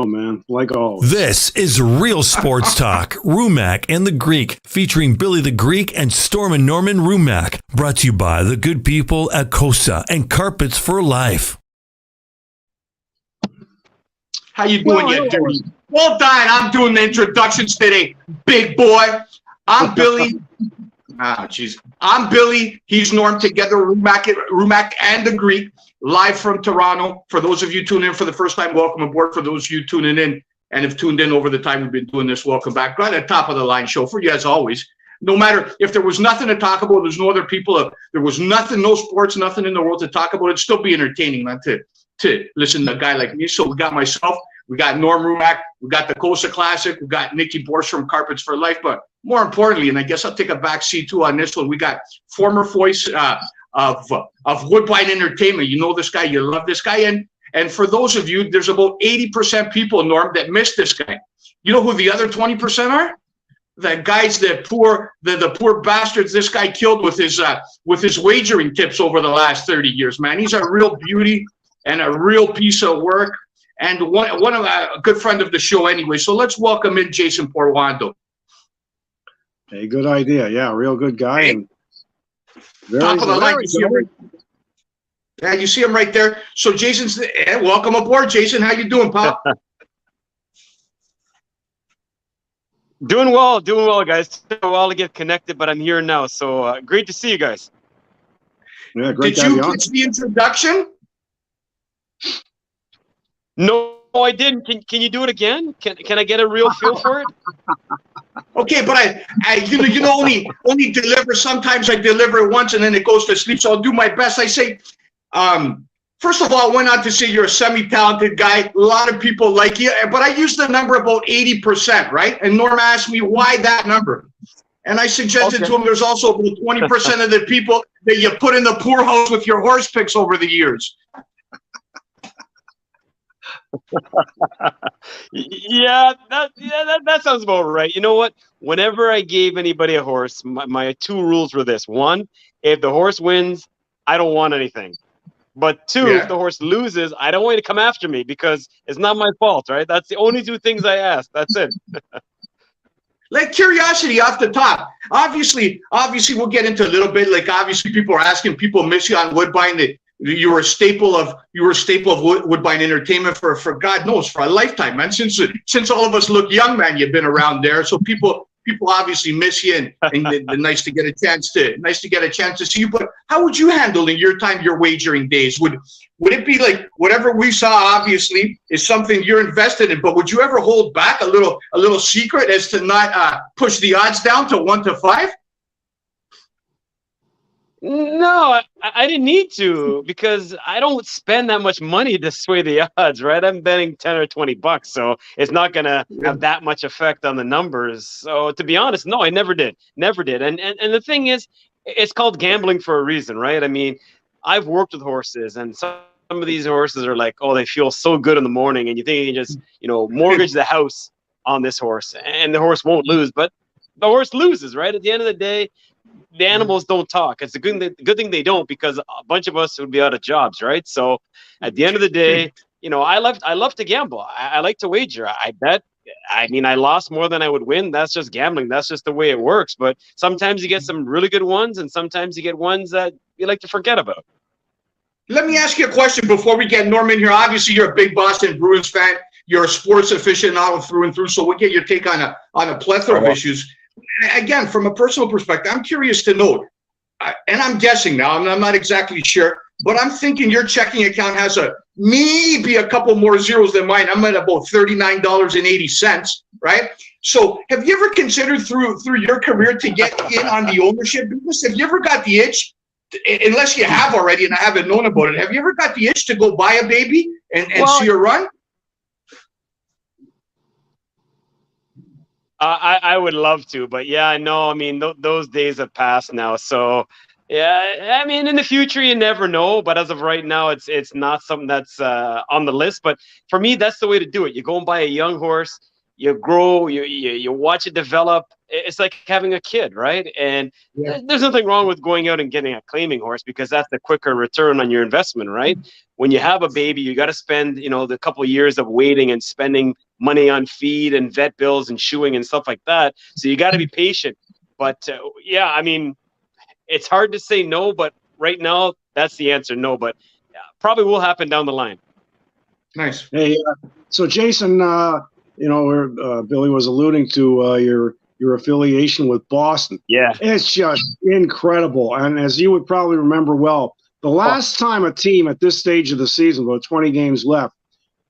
man. Like always. This is Real Sports Talk, Rumack and the Greek, featuring Billy the Greek and Stormin Norman Rumack. Brought to you by the good people at Costa and Carpets for Life. How you doing, you dirty? Well done. I'm doing the introductions today, big boy. I'm Billy. I'm Billy. He's Norm. Together, Rumack and the Greek, live from Toronto. For those of you tuning in for the first time, welcome aboard. For those of you tuning in and have tuned in over the time we've been doing this, welcome back. Got a top of the line show for you as always. No matter if there was nothing to talk about, there's no other people. There was nothing, no sports, nothing in the world to talk about. It'd still be entertaining, man, to listen to a guy like me. So we got myself, we got Norm Rumack, we got the Costa Classic, we got Nikki Borsch from Carpets for Life, but more importantly, and I guess I'll take a back seat too on this one, we got former voice of Woodbine Entertainment. You know this guy, you love this guy, and for those of you, there's about 80% people, Norm, that miss this guy. You know who the other 20% are? The guys that the poor bastards this guy killed with his wagering tips over the last 30 years, man. He's a real beauty and a real piece of work, and one of a good friend of the show anyway. So let's welcome in Jason Portuondo. Hey, good idea. Yeah, real good guy. Hey. And Top of the line. Yeah, you see him right there. So Jason's welcome aboard, Jason. How you doing, pal? Doing well, guys. Took a while to get connected, but I'm here now. So great to see you guys. Yeah, great. Did you catch the introduction? No, I didn't. Can you do it again? Can I get a real feel for it? Okay, but I you know only deliver. Sometimes I deliver it once and then it goes to sleep. So I'll do my best. I say, first of all, I went on to say you're a semi-talented guy. A lot of people like you, but I used the number about 80%, right? And Norm asked me why that number, and I suggested to him there's also about 20% of the people that you put in the poorhouse with your horse picks over the years. Yeah, that sounds about right. You know what? Whenever I gave anybody a horse, my two rules were this: one, if the horse wins, I don't want anything. But two, if the horse loses, I don't want you to come after me because it's not my fault, right? That's the only two things I ask. That's it. Like curiosity off the top. Obviously, we'll get into a little bit. Like obviously, people are asking. People miss you on Woodbine. That you were a staple of Woodbine Entertainment for God knows, for a lifetime, man. Since all of us look young, man, you've been around there. So people obviously miss you, and nice to get a chance to see you. But how would you handle in your time your wagering days? Would it be like whatever we saw? Obviously, is something you're invested in. But would you ever hold back a little secret as to not push the odds down to 1 to 5? No, I didn't need to because I don't spend that much money to sway the odds, right? I'm betting 10 or 20 bucks, so it's not going to have that much effect on the numbers. So to be honest, no, I never did. And the thing is, it's called gambling for a reason, right? I mean, I've worked with horses, and some of these horses are like, oh, they feel so good in the morning, and you think you can just, mortgage the house on this horse, and the horse won't lose, but the horse loses, right? At the end of the day, the animals don't talk. It's a good thing they don't, because a bunch of us would be out of jobs, right? So at the end of the day, I love to gamble. I like to wager. I bet. I mean, I lost more than I would win. That's just gambling. That's just the way it works. But sometimes you get some really good ones, and sometimes you get ones that you like to forget about. Let me ask you a question before we get Norman here. Obviously, you're a big Boston Bruins fan. You're a sports aficionado through and through. So we'll get your take on a plethora of issues. Again, from a personal perspective, I'm curious to know, and I'm guessing now, I'm not exactly sure, but I'm thinking your checking account has maybe a couple more zeros than mine. I'm at about $39.80, right? So have you ever considered through your career to get in on the ownership business? Have you ever got the itch, unless you have already and I haven't known about it, have you ever got the itch to go buy a baby and see her run? I would love to, but yeah, I know. I mean, those days have passed now. So, yeah, I mean, in the future, you never know. But as of right now, it's not something that's on the list. But for me, that's the way to do it. You go and buy a young horse, you grow, you watch it develop, it's like having a kid, right? And there's nothing wrong with going out and getting a claiming horse because that's the quicker return on your investment, right? When you have a baby, you got to spend, the couple of years of waiting and spending money on feed and vet bills and shoeing and stuff like that. So you got to be patient. But it's hard to say no, but right now that's the answer, no. But probably will happen down the line. Nice. Hey, so Jason, where Billy was alluding to your affiliation with Boston. Yeah. It's just incredible. And as you would probably remember well, the last time a team at this stage of the season, about 20 games left,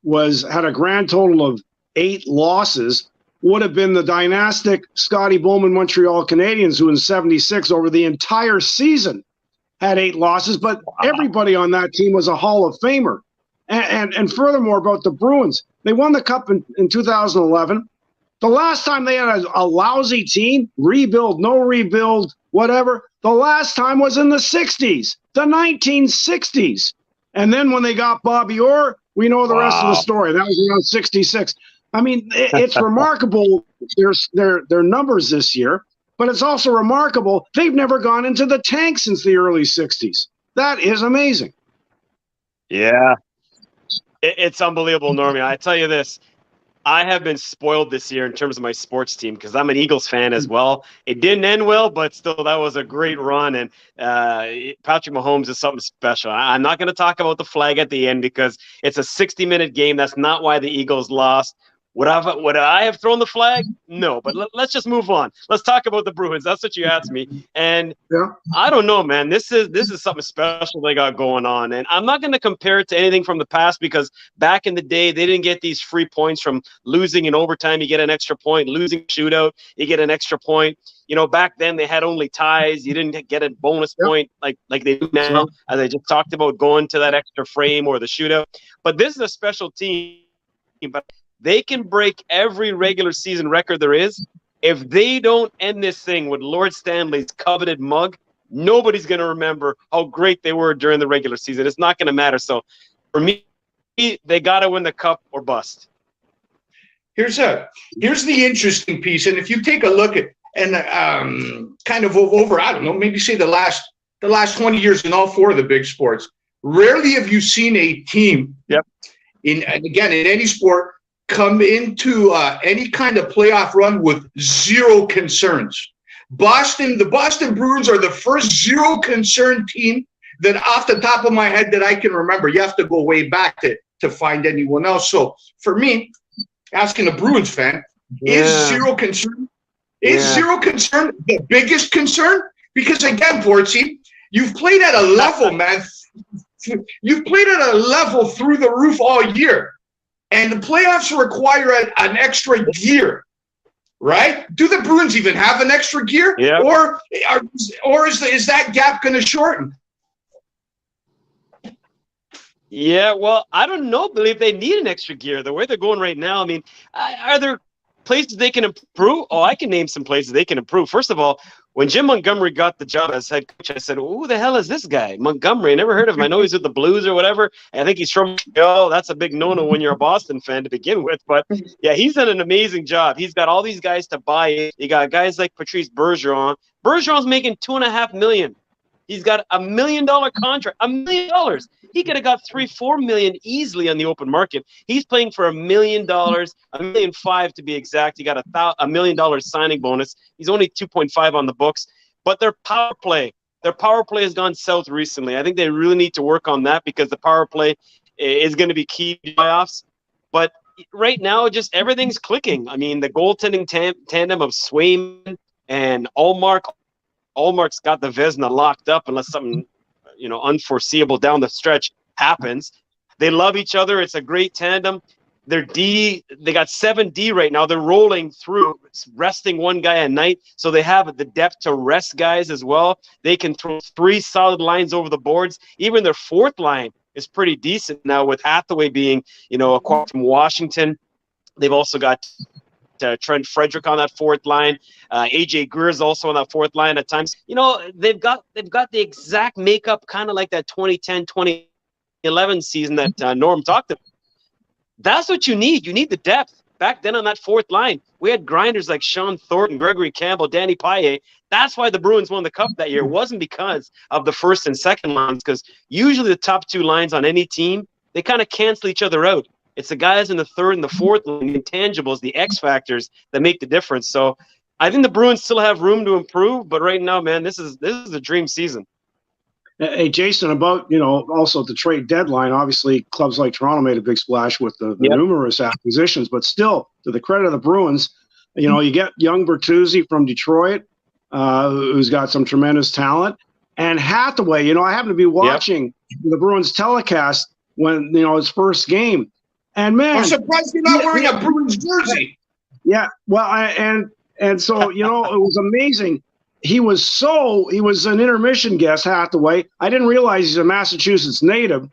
had a grand total of 8 losses, would have been the dynastic Scotty Bowman Montreal Canadiens, who in '76 over the entire season had 8 losses, but everybody on that team was a Hall of Famer. And furthermore, about the Bruins, they won the Cup in 2011. The last time they had a lousy team, rebuild, no rebuild, whatever, the last time was in the 60s, the 1960s. And then when they got Bobby Orr, we know the rest of the story. That was around 66. I mean, it's remarkable their numbers this year, but it's also remarkable they've never gone into the tank since the early 60s. That is amazing. Yeah. It's unbelievable, Normie. I tell you this, I have been spoiled this year in terms of my sports team because I'm an Eagles fan as well. It didn't end well, but still, that was a great run. And Patrick Mahomes is something special. I'm not going to talk about the flag at the end because it's a 60-minute game. That's not why the Eagles lost. Would I have thrown the flag? No, but let's just move on. Let's talk about the Bruins. That's what you asked me. And I don't know, man. This is something special they got going on. And I'm not going to compare it to anything from the past because back in the day, they didn't get these free points from losing in overtime. You get an extra point. Losing shootout, you get an extra point. Back then they had only ties. You didn't get a bonus point like they do now, as I just talked about going to that extra frame or the shootout. But this is a special team. But they can break every regular season record there is. If they don't end this thing with Lord Stanley's coveted mug, nobody's going to remember how great they were during the regular season. It's not going to matter. So for me, they got to win the cup or bust. Here's the interesting piece. And if you take a look at kind of over, I don't know, maybe say the last 20 years in all 4 of the big sports, rarely have you seen a team in any sport come into any kind of playoff run with zero concerns. The Boston Bruins are the first zero concern team that off the top of my head that I can remember. You have to go way back to find anyone else. So for me, asking a Bruins fan, is zero concern the biggest concern? Because again, Portsy, you've played at a level, man. You've played at a level through the roof all year. And the playoffs require an extra gear, right? Do the Bruins even have an extra gear? Yeah. Or is that gap going to shorten? Yeah, well, I don't know, Billy, if they need an extra gear. The way they're going right now, I mean, are there places they can improve? Oh, I can name some places they can improve. First of all, when Jim Montgomery got the job as head coach, I said, who the hell is this guy? Montgomery, I never heard of him. I know he's with the Blues or whatever. I think he's from Montreal. That's a big no-no when you're a Boston fan to begin with. But, yeah, he's done an amazing job. He's got all these guys to buy it. You got guys like Patrice Bergeron. Bergeron's making $2.5 million. He's got $1 million contract. $1 million. He could have got $3-4 million easily on the open market. He's playing for $1 million, $1.5 million to be exact. He got $1 million signing bonus. He's only 2.5 on the books. But their power play has gone south recently. I think they really need to work on that because the power play is going to be key to playoffs. But right now, just everything's clicking. I mean, the goaltending tandem of Swayman and Allmark. Allmark's got the Vezina locked up unless something, unforeseeable down the stretch happens. They love each other. It's a great tandem. Their D, they got 7 D right now. They're rolling through, resting one guy at night. So they have the depth to rest guys as well. They can throw 3 solid lines over the boards. Even their 4th line is pretty decent now with Hathaway being, acquired from Washington. They've also got Trent Frederick on that 4th line. AJ Greer's also on that 4th line at times. They've got the exact makeup, kind of like that 2010-2011 season that Norm talked about. That's what you need. You need the depth. back then on that fourth line, we had grinders like Sean Thornton, Gregory Campbell, Danny Paille. That's why the Bruins won the Cup that year. It wasn't because of the first and second lines, because usually the top two lines on any team, they kind of cancel each other out. It's the guys in the third and the fourth line, the intangibles, the X factors that make the difference. So I think the Bruins still have room to improve, but right now, man, this is a dream season. Hey, Jason, about, also the trade deadline, obviously clubs like Toronto made a big splash with the numerous acquisitions, but still, to the credit of the Bruins, you get young Bertuzzi from Detroit, who's got some tremendous talent, and Hathaway. I happened to be watching the Bruins telecast when, his first game, and man, I'm surprised you're not wearing a Bruins jersey. Yeah, well, and so, it was amazing. He was an intermission guest, Hathaway. I didn't realize he's a Massachusetts native,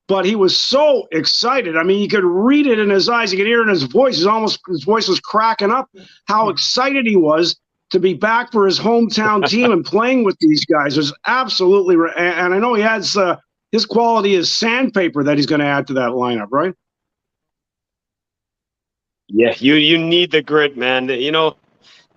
but he was so excited. I mean, you could read it in his eyes. You could hear it in his voice. His voice was cracking up, how excited he was to be back for his hometown team and playing with these guys. It was absolutely, and I know he has, his quality is sandpaper that he's going to add to that lineup, right? Yeah, you need the grit, man.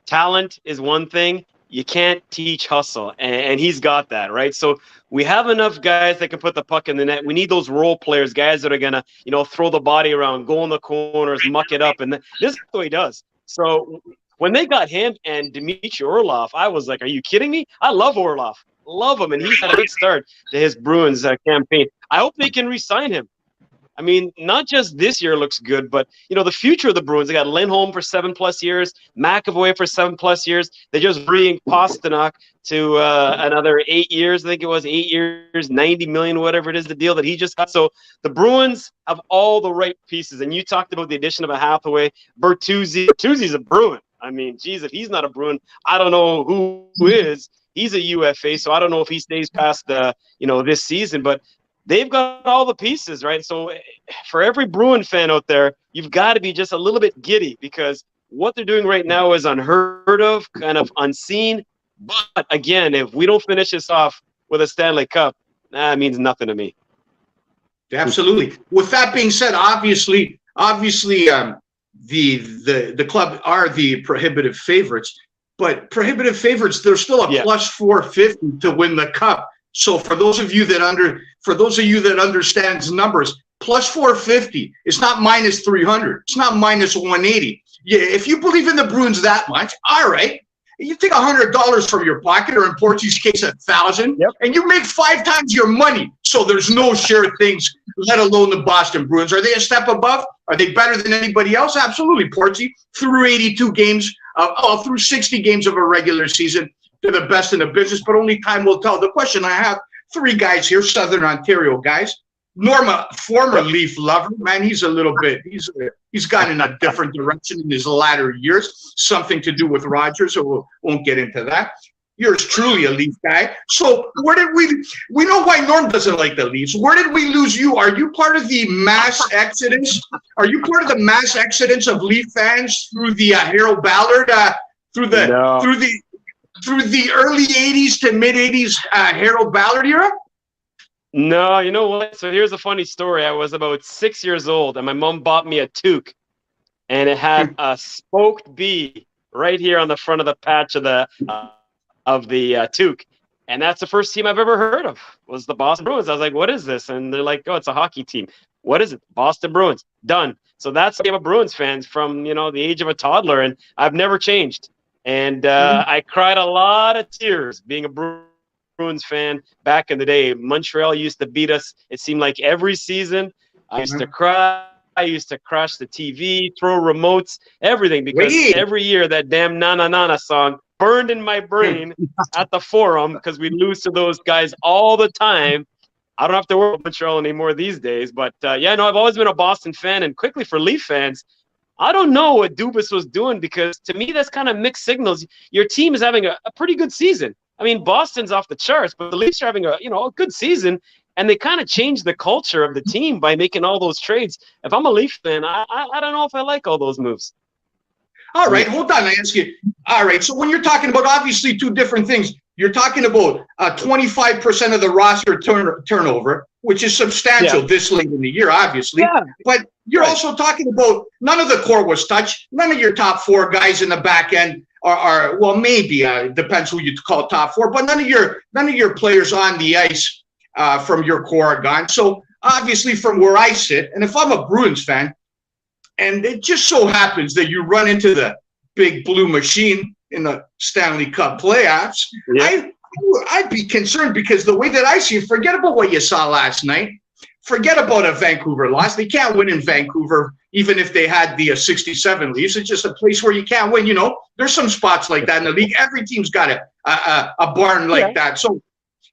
Talent is one thing. You can't teach hustle, and he's got that, right? So we have enough guys that can put the puck in the net. We need those role players, guys that are going to, throw the body around, go in the corners, muck it up, and this is what he does. So when they got him and Dmitry Orlov, I was like, are you kidding me? I love Orlov. Love him, and he's had a good start to his Bruins campaign. I hope they can re-sign him. I mean, not just this year looks good, but, the future of the Bruins. They got Lindholm for 7+ years, McAvoy for 7+ years. They just bring Pasternak to another 8 years. I think it was 8 years, 90 million, whatever it is, the deal that he just got. So the Bruins have all the right pieces. And you talked about the addition of a Hathaway. Bertuzzi. Bertuzzi's a Bruin. I mean, geez, if he's not a Bruin, I don't know who is. He's a UFA, so I don't know if he stays past this season. But they've got all the pieces, right? So for every Bruin fan out there, you've got to be just a little bit giddy, because what they're doing right now is unheard of, kind of unseen. But again, if we don't finish this off with a Stanley Cup, that means nothing to me. Absolutely. With that being said, obviously, the club are the prohibitive favorites, but prohibitive favorites, they're still a plus 450 to win the Cup. So for those of you that understands numbers, plus 450, it's not minus 300. It's not minus 180. Yeah, if you believe in the Bruins that much, all right, you take $100 from your pocket, or in Portuguese case, 1,000, and you make 5 times your money. So there's no sure things, let alone the Boston Bruins. Are they a step above? Are they better than anybody else? Absolutely. Portuguese through 82 games, through 60 games of a regular season. They're the best in the business, but only time will tell. The question I have, 3 guys here, Southern Ontario guys. Norma, former Leaf lover, man, he's a little bit, he's gone in a different direction in his latter years, something to do with Rogers, so we won't get into that. Yours truly a Leaf guy. So where did we know why Norm doesn't like the Leafs. Where did we lose you? Are you part of the mass exodus? Are you part of the mass exodus of Leaf fans through the Harold Ballard, through the early 80s to mid 80s Harold Ballard era? No, you know what? So here's a funny story. I was about 6 years old, and my mom bought me a toque, and it had a spoked bee right here on the front of the patch of the toque. And that's the first team I've ever heard of, was the Boston Bruins. I was like, what is this? And they're like, oh, it's a hockey team. What is it? Boston Bruins. Done. So that's I'm a Bruins fan from, the age of a toddler, and I've never changed. And I cried a lot of tears being a Bruins fan back in the day. Montreal used to beat us, it seemed like, every season. I used to cry. I used to crash the TV, throw remotes, everything, because every year that damn Na Na Na Na song burned in my brain at the Forum, because we lose to those guys all the time. I don't have to worry about Montreal anymore these days. But, I've always been a Boston fan. And quickly for Leaf fans, I don't know what Dubas was doing, because to me, that's kind of mixed signals. Your team is having a pretty good season. I mean, Boston's off the charts, but the Leafs are having a good season, and they kind of changed the culture of the team by making all those trades. If I'm a Leaf fan, I don't know if I like all those moves. All right, hold on. I ask you. All right, so when you're talking about obviously 2 different things, You're talking about 25% of the roster turnover, which is substantial this late in the year, obviously. Yeah. But you're also talking about none of the core was touched. None of your top 4 guys in the back end are well, maybe depends who you call top 4, but none of your players on the ice from your core are gone. So obviously, from where I sit, and if I'm a Bruins fan, and it just so happens that you run into the big blue machine in the Stanley Cup playoffs, I'd be concerned because the way that I see it, forget about what you saw last night. Forget about a Vancouver loss. They can't win in Vancouver, even if they had the 67 Leafs. It's just a place where you can't win. You know, there's some spots like that in the league. Every team's got a barn like that. So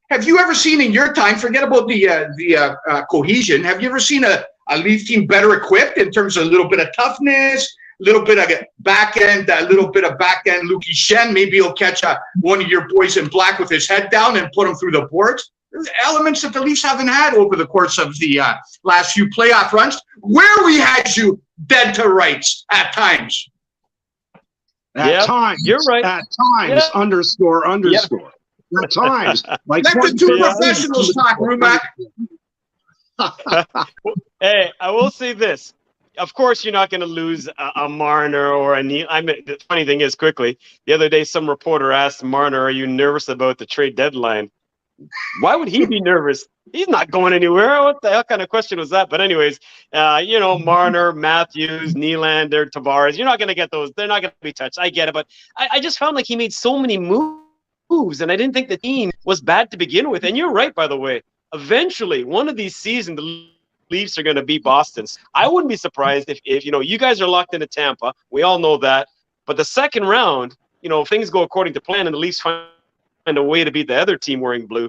have you ever seen in your time, forget about the cohesion, have you ever seen a Leaf team better equipped in terms of a little bit of toughness, a little bit of back end, Luki Shen? Maybe he'll catch one of your boys in black with his head down and put him through the boards. There's elements that the Leafs haven't had over the course of the last few playoff runs, where we had you dead to rights at times. At times. You're right. At times, underscore. At times. Like let the two professionals talk, Rumack. Hey, I will say this. Of course, you're not going to lose a Marner or a Neil. I mean, the funny thing is, quickly, the other day, some reporter asked Marner, "Are you nervous about the trade deadline?" Why would he be nervous? He's not going anywhere. What the hell kind of question was that? But anyways, Marner, Matthews, Nylander, Tavares, you're not going to get those. They're not going to be touched. I get it. But I just found like he made so many moves, and I didn't think the team was bad to begin with. And you're right, by the way. Eventually, one of these seasons, the Leafs are going to beat Boston. I wouldn't be surprised if you guys are locked into Tampa. We all know that. But the second round, if things go according to plan and the Leafs find a way to beat the other team wearing blue,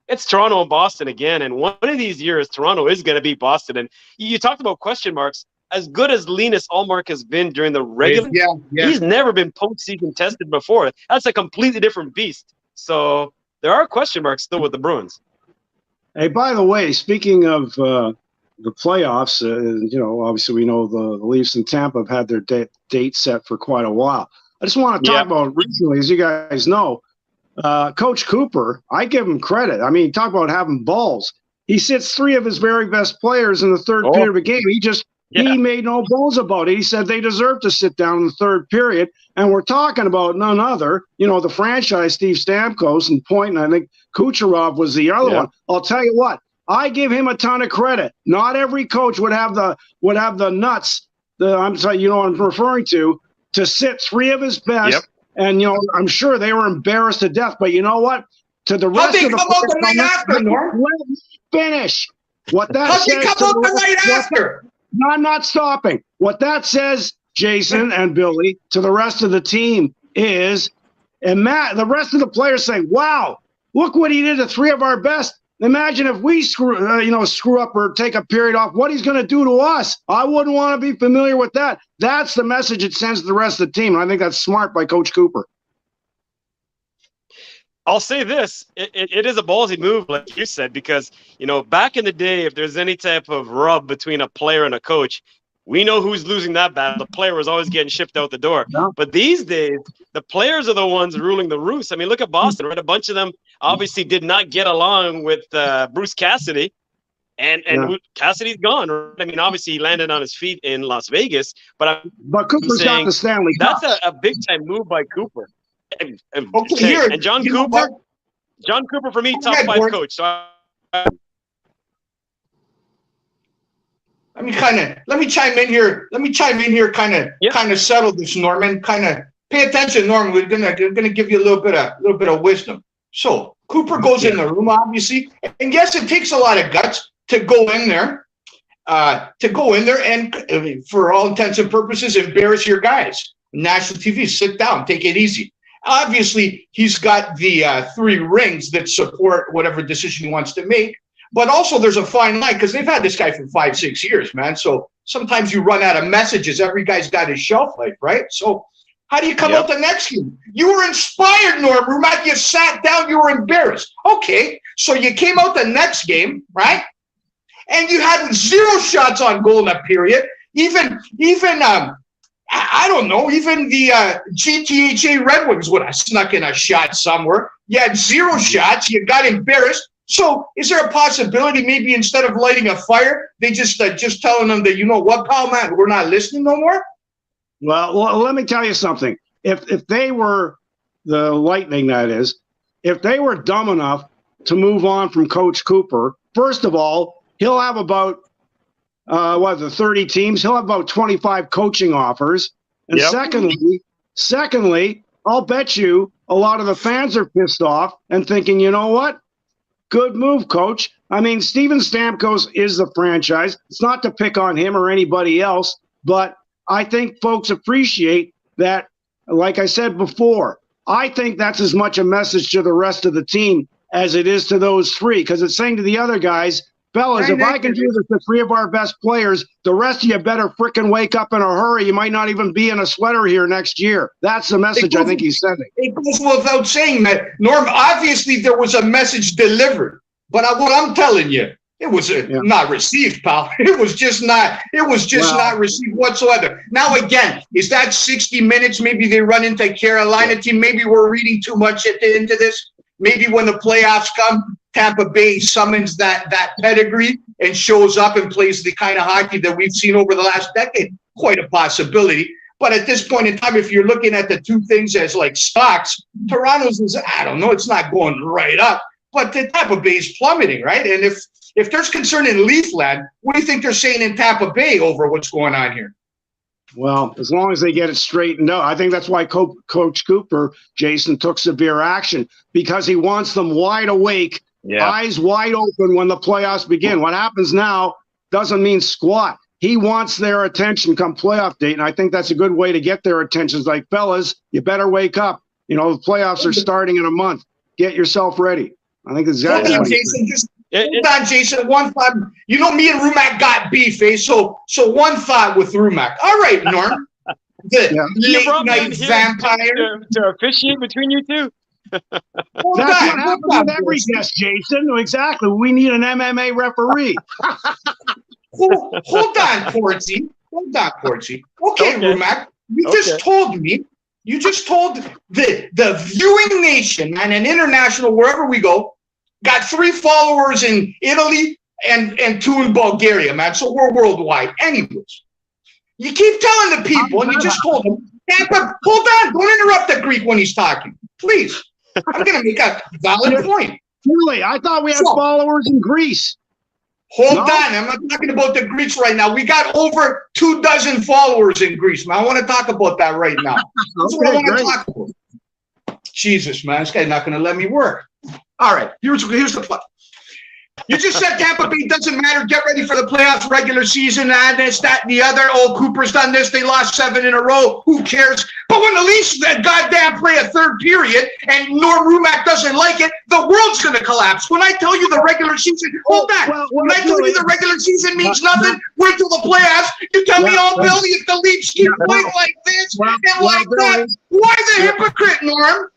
it's Toronto and Boston again. And one of these years, Toronto is going to beat Boston. And you talked about question marks. As good as Linus Ullmark has been during the regular, he's never been postseason tested before. That's a completely different beast. So there are question marks still with the Bruins. Hey, by the way, speaking of the playoffs, obviously we know the Leafs and Tampa have had their date set for quite a while. I just want to talk about recently, as you guys know, Coach Cooper, I give him credit. I mean, talk about having balls. He sits 3 of his very best players in the third period of a game. He made no bones about it. He said they deserve to sit down in the third period. And we're talking about none other, the franchise, Steve Stamkos and Point, and I think Kucherov was the other one. I'll tell you what, I give him a ton of credit. Not every coach would have the nuts, I'm referring to sit 3 of his best. Yep. And, I'm sure they were embarrassed to death. But you know what? To the rest of the come out the night after, Norm? Let me finish. What that How'd says they come out the night after? No, I'm not stopping. What that says, Jason and Billy, to the rest of the team is, and Matt, the rest of the players say, wow, look what he did to 3 of our best. Imagine if we screw up or take a period off, what he's going to do to us. I wouldn't want to be familiar with that. That's the message it sends to the rest of the team. And I think that's smart by Coach Cooper. I'll say this, it is a ballsy move, like you said, because, back in the day, if there's any type of rub between a player and a coach, we know who's losing that battle. The player was always getting shipped out the door. Yeah. But these days, the players are the ones ruling the roost. I mean, look at Boston, right? A bunch of them obviously did not get along with Bruce Cassidy, and Cassidy's gone. Right? I mean, obviously he landed on his feet in Las Vegas, but Cooper's got the Stanley Cup. That's a big-time move by Cooper. And John Cooper for me, top 5 coach. So let me chime in here. Kind of settle this, Norman. Kind of pay attention, Norman. We're gonna give you a little bit of wisdom. So Cooper goes in the room, obviously, and yes, it takes a lot of guts to go in there, and for all intents and purposes, embarrass your guys. National TV, sit down, take it easy. Obviously, he's got the 3 rings that support whatever decision he wants to make. But also there's a fine line because they've had this guy for 5-6 years, man. So sometimes you run out of messages. Every guy's got his shelf life, right? So how do you come out the next game? You were inspired, Norm Rumack. You sat down. You were embarrassed. Okay, so you came out the next game, right? And you had 0 shots on goal in that period. Even I don't know. Even the GTHA Red Wings would have snuck in a shot somewhere. You had 0 shots. You got embarrassed. So is there a possibility maybe instead of lighting a fire, they just telling them that, you know what, pal, man, we're not listening no more? Well, let me tell you something. If they were the Lightning, that is, if they were dumb enough to move on from Coach Cooper, first of all, he'll have about the 30 teams. He'll have about 25 coaching offers. And secondly, I'll bet you a lot of the fans are pissed off and thinking, you know what? Good move, Coach. I mean, Steven Stamkos is the franchise. It's not to pick on him or anybody else, but I think folks appreciate that. Like I said before, I think that's as much a message to the rest of the team as it is to those 3, because it's saying to the other guys, fellas, if I can do this to 3 of our best players, the rest of you better frickin' wake up in a hurry. You might not even be in a sweater here next year. That's the message I think he's sending. It goes without saying that, Norm, obviously there was a message delivered, but what I'm telling you, it was not received, pal. It was just not received whatsoever. Now, again, is that 60 minutes? Maybe they run into Carolina team. Maybe we're reading too much into this. Maybe when the playoffs come, Tampa Bay summons that pedigree and shows up and plays the kind of hockey that we've seen over the last decade. Quite a possibility. But at this point in time, if you're looking at the two things as like stocks, Toronto's is, I don't know, it's not going right up. But the Tampa Bay is plummeting, right? And if there's concern in Leafland, what do you think they're saying in Tampa Bay over what's going on here? Well, as long as they get it straightened out. I think that's why Coach Cooper, Jason, took severe action, because he wants them wide awake, eyes wide open when the playoffs begin. What happens now doesn't mean squat. He wants their attention come playoff date, and I think that's a good way to get their attention. It's like, fellas, you better wake up. You know, the playoffs are starting in a month. Get yourself ready. I think exactly what Jason, hold on, Jason. One thought. You know, me and Rumack got beef, eh? So one thought with Rumack. All right, Norm. The late night vampire to officiate between you two. That's what happens with every guest, Jason. Exactly. We need an MMA referee. Hold on, Portsy. Okay, Rumack. You just told me. You just told the viewing nation and an international, wherever we go, got 3 followers in Italy and 2 in Bulgaria, man. So we're worldwide. Anyways, you keep telling the people, and you just told them, Tampa, hold on, don't interrupt the Greek when he's talking. Please. I'm going to make a valid point. Really? I thought we had followers in Greece. Hold on. I'm not talking about the Greeks right now. We got over 24 followers in Greece, man. I want to talk about that right now. That's what I want to talk about. Jesus, man. This guy's not going to let me work. All right. Here's the plan. You just said Tampa Bay doesn't matter. Get ready for the playoffs, regular season, and this, that, and the other. Oh, Cooper's done this. They lost 7 in a row. Who cares? But when the Leafs goddamn play a third period and Norm Rumack doesn't like it, the world's going to collapse. When I tell you the regular season, hold on. When I tell you the regular season means nothing, wait till the playoffs. You tell me, oh, Billy, if the Leafs keep playing like this and like that, why the hypocrite, Norm?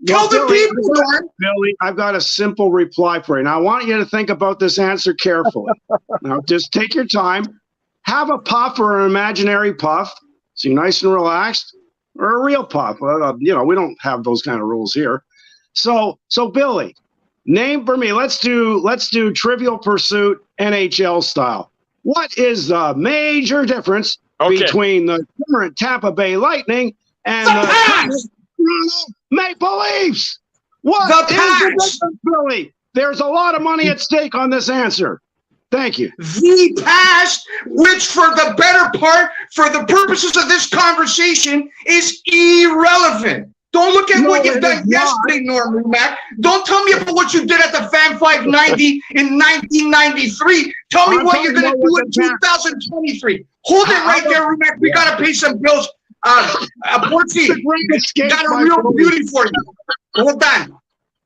Tell the people, Norm. Billy, I've got a simple reply for you. Now, I want you to think about this answer carefully. Now, just take your time. Have a puff or an imaginary puff, so you're nice and relaxed, or a real puff. You know, we don't have those kind of rules here. So Billy, name for me. Let's do Trivial Pursuit NHL style. What is the major difference between the current Tampa Bay Lightning and the Toronto Maple Leafs? What is the difference, Billy? There's a lot of money at stake on this answer. Thank you. The past, which for the better part, for the purposes of this conversation, is irrelevant. Don't look at what you've done yesterday, Norm Rumack. Don't tell me about what you did at the Fan 590 in 1993. Tell me what you're going to do in 2023. Hold it right there, Rumack. We got to pay some bills. Portsy, got a real beauty for you. Hold on.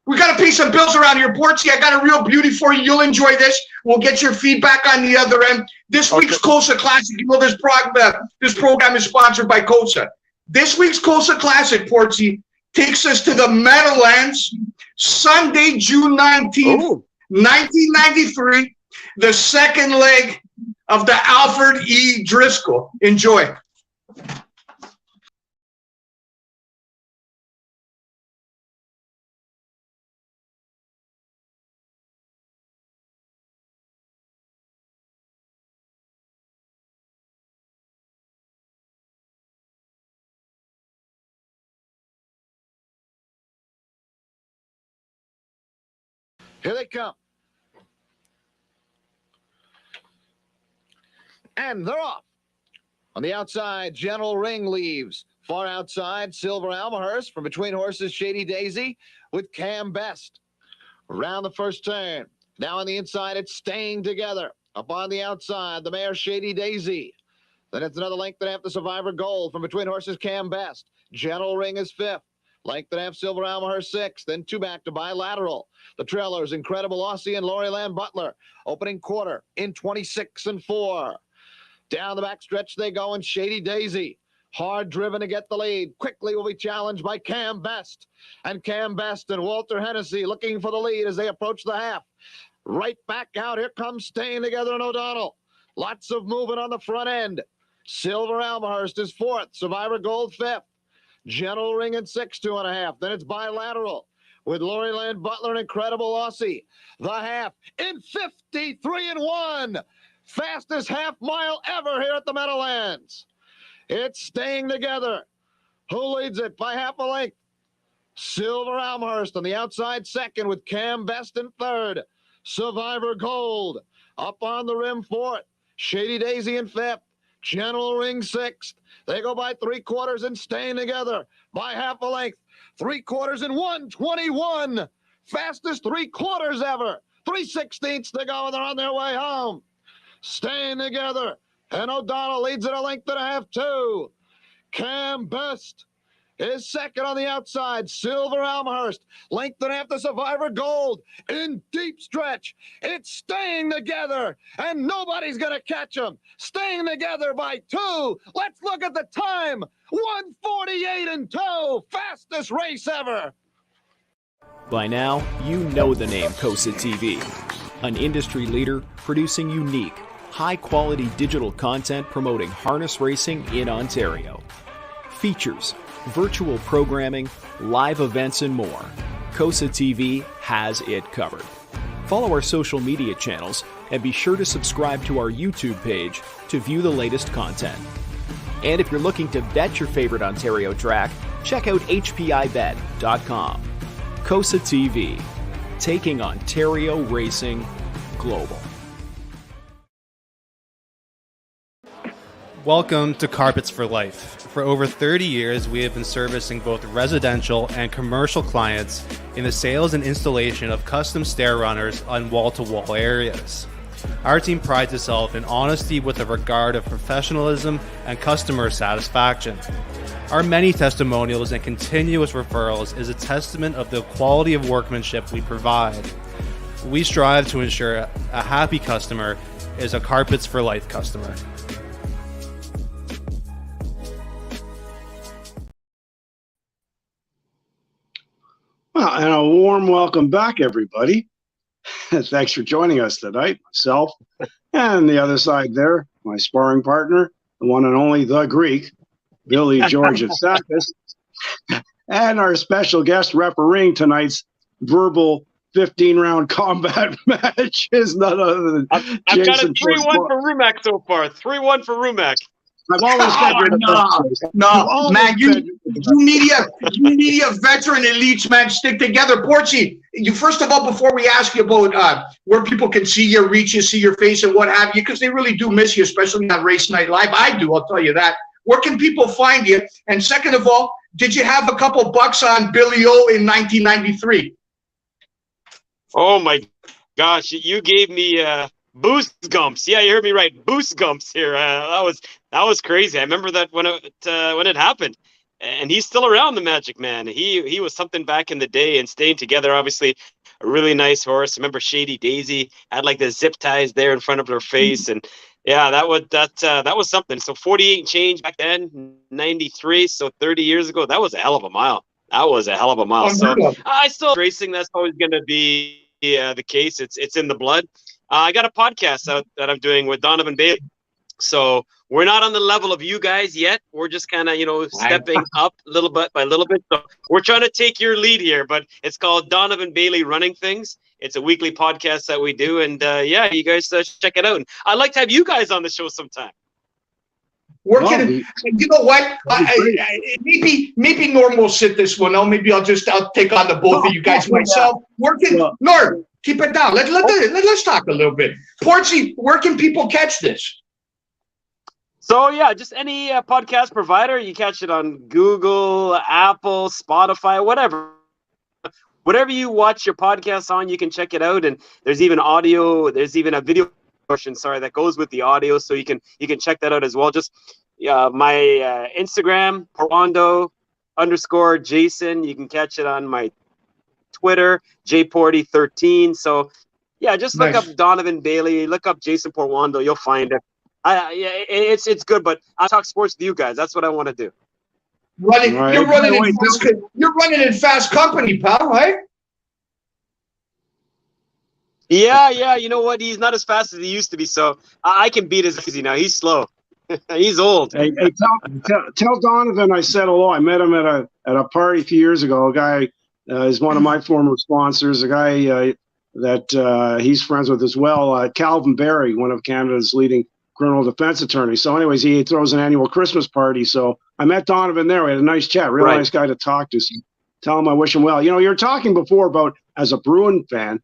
We got to pay some bills around here. Portsy, I got a real beauty for you. You'll enjoy this. We'll get your feedback on the other end. This week's Costa Classic, you know, this program is sponsored by Costa. This week's Costa Classic, Portsy, takes us to the Meadowlands, Sunday, June 19th, 1993, the second leg of the Alfred E. Driscoll. Enjoy. Here they come. And they're off. On the outside, General Ring leaves. Far outside, Silver Almahurst from between horses, Shady Daisy with Cam Best. Around the first turn. Now on the inside, it's Staying Together. Up on the outside, the mare Shady Daisy. Then it's another length and a half to Survivor Gold from between horses, Cam Best. General Ring is fifth. Length and a half, Silver Almahurst sixth. Then two back to Bilateral. The trailers, Incredible Aussie and Loriland Butler. Opening quarter in 26-4. Down the back stretch they go, and Shady Daisy, hard driven to get the lead, quickly will be challenged by Cam Best. And Cam Best and Walter Hennessy looking for the lead as they approach the half. Right back out, here comes Staying Together and O'Donnell. Lots of movement on the front end. Silver Almahurst is fourth, Survivor Gold fifth. General Ring in 6, 2.5. Then it's Bilateral with Loriland Butler and Incredible Aussie. The half in 53-1. Fastest half mile ever here at the Meadowlands. It's Staying Together. Who leads it by half a length? Silver Almahurst on the outside second with Cam Best in third. Survivor Gold up on the rim fourth. Shady Daisy in fifth. General Ring sixth. They go by 3/4 and Staying Together by half a length. 3/4 and 1:21. Fastest 3/4 ever. 3/16 to go and they're on their way home. Staying Together, and O'Donnell leads it a length and a half, too. Cam Best is second on the outside. Silver Almahurst, length and a half to Survivor Gold. In deep stretch, it's Staying Together, and nobody's going to catch them. Staying Together by 2. Let's look at the time. 1:48-2, fastest race ever. By now, you know the name COSA TV, an industry leader producing unique, high-quality digital content promoting harness racing in Ontario. Features, virtual programming, live events, and more. COSA TV has it covered. Follow our social media channels and be sure to subscribe to our YouTube page to view the latest content. And if you're looking to bet your favorite Ontario track, check out hpibet.com. COSA TV, taking Ontario racing global. Welcome to Carpets for Life. For over 30 years, we have been servicing both residential and commercial clients in the sales and installation of custom stair runners on wall-to-wall areas. Our team prides itself in honesty with a regard of professionalism and customer satisfaction. Our many testimonials and continuous referrals is a testament of the quality of workmanship we provide. We strive to ensure a happy customer is a Carpets for Life customer. Well, and a warm welcome back, everybody. Thanks for joining us tonight. Myself and the other side there, my sparring partner, the one and only the Greek, Billy Georgiatsakis, and our special guest refereeing tonight's verbal 15-round combat match is none other than I've got a 3-1 for Rumack so far. 3-1 for Rumack. I've always No, man, you media veteran elites, man, stick together. Porchy, you first of all, before we ask you about where people can see you, reach you, see your face and what have you, because they really do miss you, especially on Race Night Live. I do, I'll tell you that. Where can people find you? And second of all, did you have a couple bucks on Billy O in 1993? Oh my gosh, you gave me boost gumps. Yeah, you heard me right. Boost gumps here. That was crazy. I remember that when it happened. And he's still around, the Magic Man. He was something back in the day, and Staying Together, obviously a really nice horse. I remember Shady Daisy had like the zip ties there in front of her face, and yeah, that was something. So 48 and change back then, 93, so 30 years ago. That was a hell of a mile. So I still racing. That's always going to be the case. It's in the blood. I got a podcast out that I'm doing with Donovan Bailey. So we're not on the level of you guys yet. We're just kind of, stepping up little bit by little bit. So we're trying to take your lead here, but it's called Donovan Bailey Running Things. It's a weekly podcast that we do. And yeah, you guys check it out. And I'd like to have you guys on the show sometime. You know what? Maybe Norm will sit this one out. Maybe I'll take on the both of you guys myself. Norm, Keep it down. Let's talk a little bit. Portsy, where can people catch this? So yeah, just any podcast provider. You catch it on Google, Apple, Spotify, whatever you watch your podcasts on, you can check it out. And there's even audio. There's even a video portion, that goes with the audio, so you can check that out as well. Just my Instagram, Portuondo_Jason. You can catch it on my Twitter, jporty13. So yeah, just look up Donovan Bailey, look up Jason Portuondo, you'll find it. It's good, but I talk sports with you guys. That's what I want to do. You're running in fast company, pal, right? Yeah. You know what? He's not as fast as he used to be, so I can beat his easy now. He's slow. He's old. Hey, tell Donovan I said hello. I met him at a party a few years ago. A guy is one of my former sponsors. A guy that he's friends with as well. Calvin Barry, one of Canada's leading criminal defense attorney. So anyways, he throws an annual Christmas party. So I met Donovan there. We had a nice chat. Real nice guy to talk to. So tell him I wish him well. You know, you're talking before about, as a Bruin fan,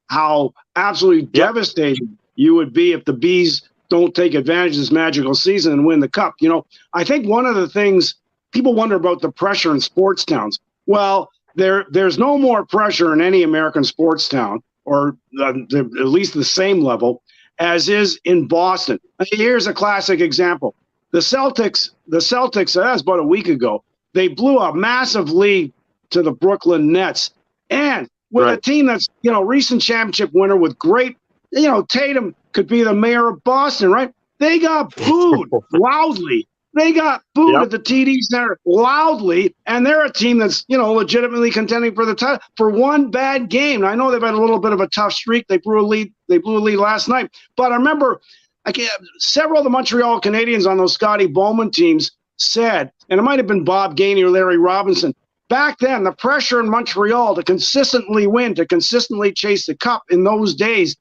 how absolutely devastated you would be if the Bees don't take advantage of this magical season and win the Cup. You know, I think one of the things people wonder about the pressure in sports towns. Well, there's no more pressure in any American sports town, or at least the same level, as is in Boston. Here's a classic example. The Celtics, that was about a week ago, they blew a massive lead to the Brooklyn Nets. And with a team that's, recent championship winner with great, Tatum could be the mayor of Boston, right? They got booed loudly. They got booed at the TD Center loudly, and they're a team that's, legitimately contending for the title for one bad game. I know they've had a little bit of a tough streak. They blew a lead last night. But I remember several of the Montreal Canadiens on those Scotty Bowman teams said, and it might have been Bob Gainey or Larry Robinson, back then, the pressure in Montreal to consistently win, to consistently chase the Cup in those days,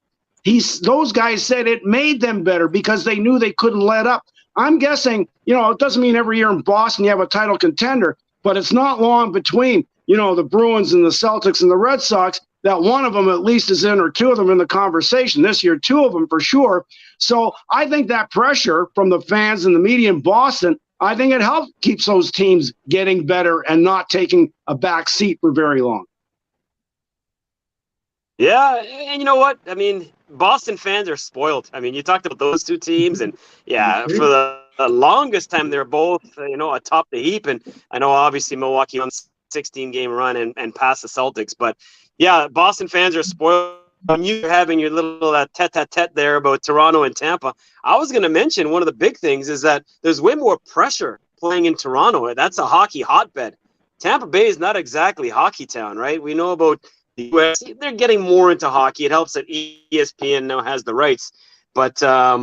those guys said it made them better because they knew they couldn't let up. I'm guessing, it doesn't mean every year in Boston you have a title contender, but it's not long between, the Bruins and the Celtics and the Red Sox that one of them at least is in, or two of them in the conversation. This year, two of them for sure. So I think that pressure from the fans and the media in Boston, I think it helps keeps those teams getting better and not taking a back seat for very long. Yeah, and you know what? I mean, Boston fans are spoiled. I mean, you talked about those two teams, and for the longest time, they're both, atop the heap. And I know, obviously, Milwaukee on 16-game run and passed the Celtics. But, yeah, Boston fans are spoiled. When you're having your little tete-a-tete there about Toronto and Tampa, I was going to mention one of the big things is that there's way more pressure playing in Toronto. That's a hockey hotbed. Tampa Bay is not exactly hockey town, right? We know about the U.S. They're getting more into hockey. It helps that ESPN now has the rights. But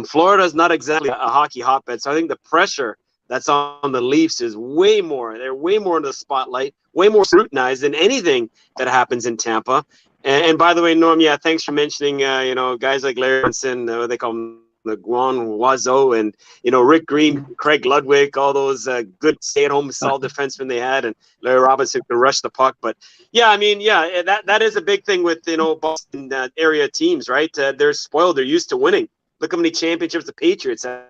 Florida is not exactly a hockey hotbed. So I think the pressure that's on the Leafs is way more. They're way more in the spotlight, way more scrutinized than anything that happens in Tampa. And by the way, Norm, thanks for mentioning, guys like Larry Robinson, they call him the Guan Wazo, and, Rick Green, Craig Ludwig, all those good stay-at-home solid defensemen they had, and Larry Robinson could rush the puck. But, that is a big thing with, Boston area teams, right? They're spoiled. They're used to winning. Look how many championships the Patriots have,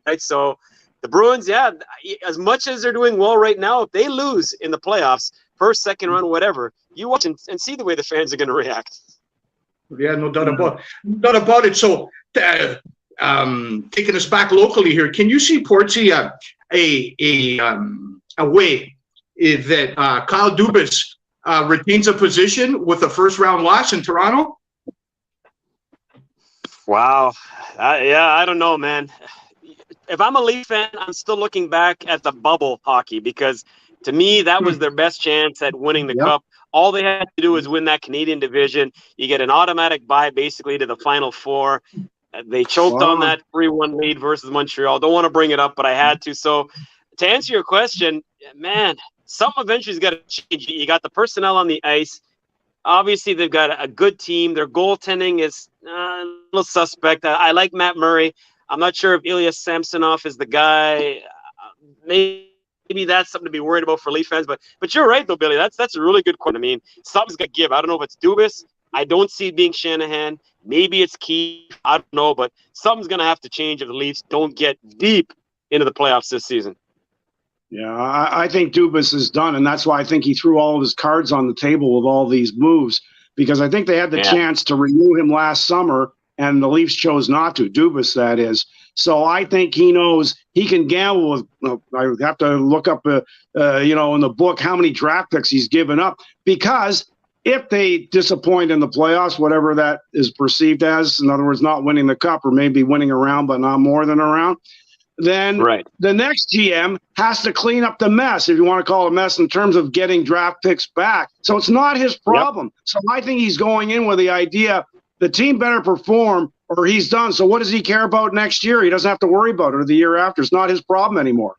right? So the Bruins, as much as they're doing well right now, if they lose in the playoffs, first, second round, whatever, you watch and see the way the fans are going to react. Yeah, no doubt about it. So, taking us back locally here, can you see, Portsy, a way that Kyle Dubas retains a position with a first-round loss in Toronto? Wow. I don't know, man. If I'm a Leaf fan, I'm still looking back at the bubble hockey because to me, that was their best chance at winning the Cup. All they had to do was win that Canadian division. You get an automatic bye basically to the Final Four. They choked on that 3-1 lead versus Montreal. Don't want to bring it up, but I had to. So to answer your question, man, something eventually's got to change. You got the personnel on the ice. Obviously, they've got a good team. Their goaltending is a little suspect. I like Matt Murray. I'm not sure if Ilya Samsonov is the guy. Maybe that's something to be worried about for Leaf fans. But you're right, though, Billy. That's a really good question. I mean, something's got to give. I don't know if it's Dubas. I don't see it being Shanahan. Maybe it's Keith. I don't know, but something's going to have to change if the Leafs don't get deep into the playoffs this season. Yeah, I think Dubas is done, and that's why I think he threw all of his cards on the table with all these moves, because I think they had the chance to renew him last summer, and the Leafs chose not to. Dubas, that is. So I think he knows he can gamble with. I have to look up, in the book how many draft picks he's given up, because if they disappoint in the playoffs, whatever that is perceived as, in other words, not winning the cup or maybe winning a round but not more than a round, then the next GM has to clean up the mess, if you want to call it a mess, in terms of getting draft picks back. So it's not his problem. So I think he's going in with the idea the team better perform or he's done. So what does he care about next year? He doesn't have to worry about it, or the year after. It's not his problem anymore.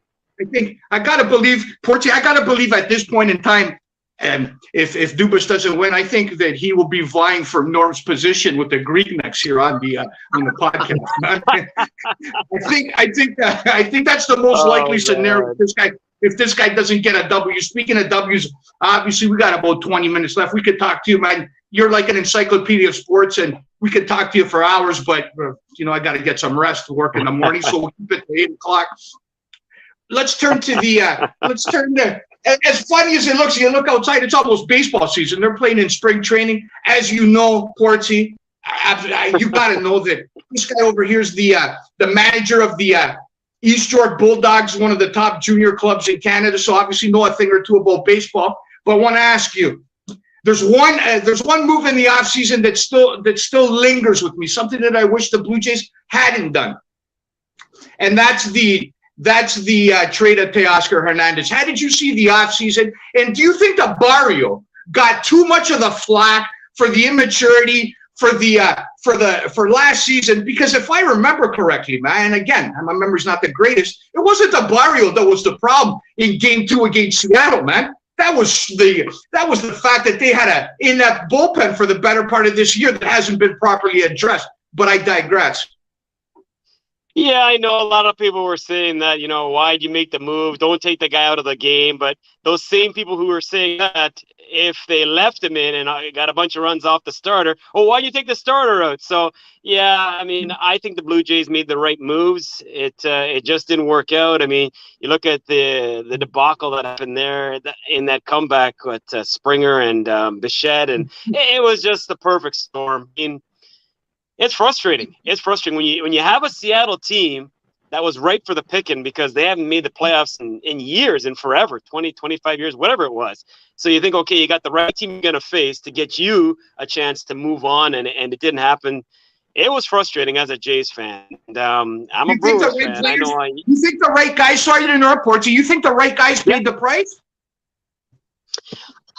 I got to believe, Porty, I got to believe at this point in time, and if Dubas doesn't win, I think that he will be vying for Norm's position with the Greek next year on the podcast. I think that's the most likely scenario. If this guy doesn't get a W. Speaking of W's, obviously we got about 20 minutes left. We could talk to you, man. You're like an encyclopedia of sports, and we could talk to you for hours. But I got to get some rest to work in the morning, so we'll keep it to 8 o'clock. Let's turn to as funny as it looks, you look outside, it's almost baseball season. They're playing in spring training. As you know, Portsy, you got to know that this guy over here is the manager of the East York Bulldogs, one of the top junior clubs in Canada, so obviously know a thing or two about baseball. But I want to ask you, there's one move in the offseason that still lingers with me, something that I wish the Blue Jays hadn't done. And that's the trade of Teoscar Hernandez. How did you see the offseason? And do you think the Barrio got too much of the flack for the immaturity for last season? Because if I remember correctly, man, and again, my memory's not the greatest, it wasn't the Barrio that was the problem in Game 2 against Seattle, man. That was the fact that they had an inept bullpen for the better part of this year that hasn't been properly addressed. But I digress. Yeah, I know a lot of people were saying that, why'd you make the move? Don't take the guy out of the game. But those same people who were saying that, if they left him in and got a bunch of runs off the starter, why'd you take the starter out? So, yeah, I mean, I think the Blue Jays made the right moves. It just didn't work out. I mean, you look at the debacle that happened there in that comeback with Springer and Bichette, and it was just the perfect storm. I mean, it's frustrating. It's frustrating when you have a Seattle team that was ripe for the picking, because they haven't made the playoffs in years and forever, 20, 25 years, whatever it was. So you think, okay, you got the right team you're going to face to get you a chance to move on, and it didn't happen. It was frustrating as a Jays fan. And I'm a Brewers fan. You think the right guys, sorry to interrupt, Portsy, you think the right guys paid the price?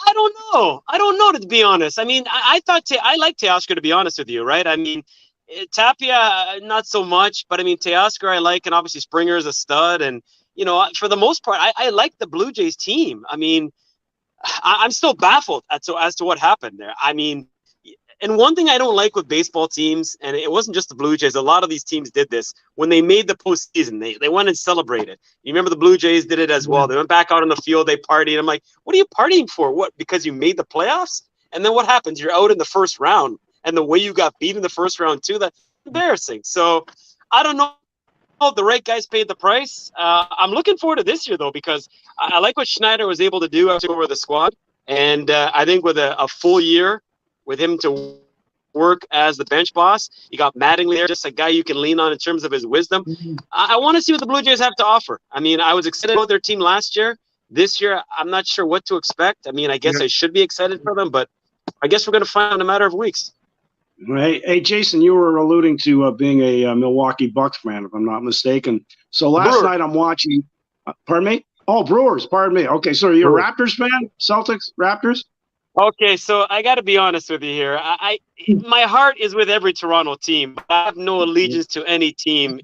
I don't know, to be honest. I mean, I like Teoscar, to be honest with you, right? I mean, Tapia, not so much, but I mean, Teoscar I like, and obviously Springer is a stud. And, for the most part, I like the Blue Jays team. I mean, I'm still baffled as to what happened there. I mean, and one thing I don't like with baseball teams, and it wasn't just the Blue Jays, a lot of these teams did this, when they made the postseason, they went and celebrated. You remember the Blue Jays did it as well. They went back out on the field, they partied. I'm like, what are you partying for? What, because you made the playoffs? And then what happens? You're out in the first round, and the way you got beat in the first round too, that's embarrassing. So I don't know if the right guys paid the price. I'm looking forward to this year, though, because I like what Schneider was able to do over the squad. And I think with a full year, with him to work as the bench boss, you got Mattingly there, just a guy you can lean on in terms of his wisdom. I want to see what the Blue Jays have to offer. I mean, I was excited about their team last year. This year, I'm not sure what to expect. I mean, I guess I should be excited for them, but I guess we're going to find out in a matter of weeks. Hey, Jason, you were alluding to being a Milwaukee Bucks fan, if I'm not mistaken. So last night I'm watching pardon me? Oh, Brewers, pardon me. Okay, so you're a Raptors fan? Celtics, Raptors? Okay, so I got to be honest with you here. My heart is with every Toronto team. I have no allegiance to any team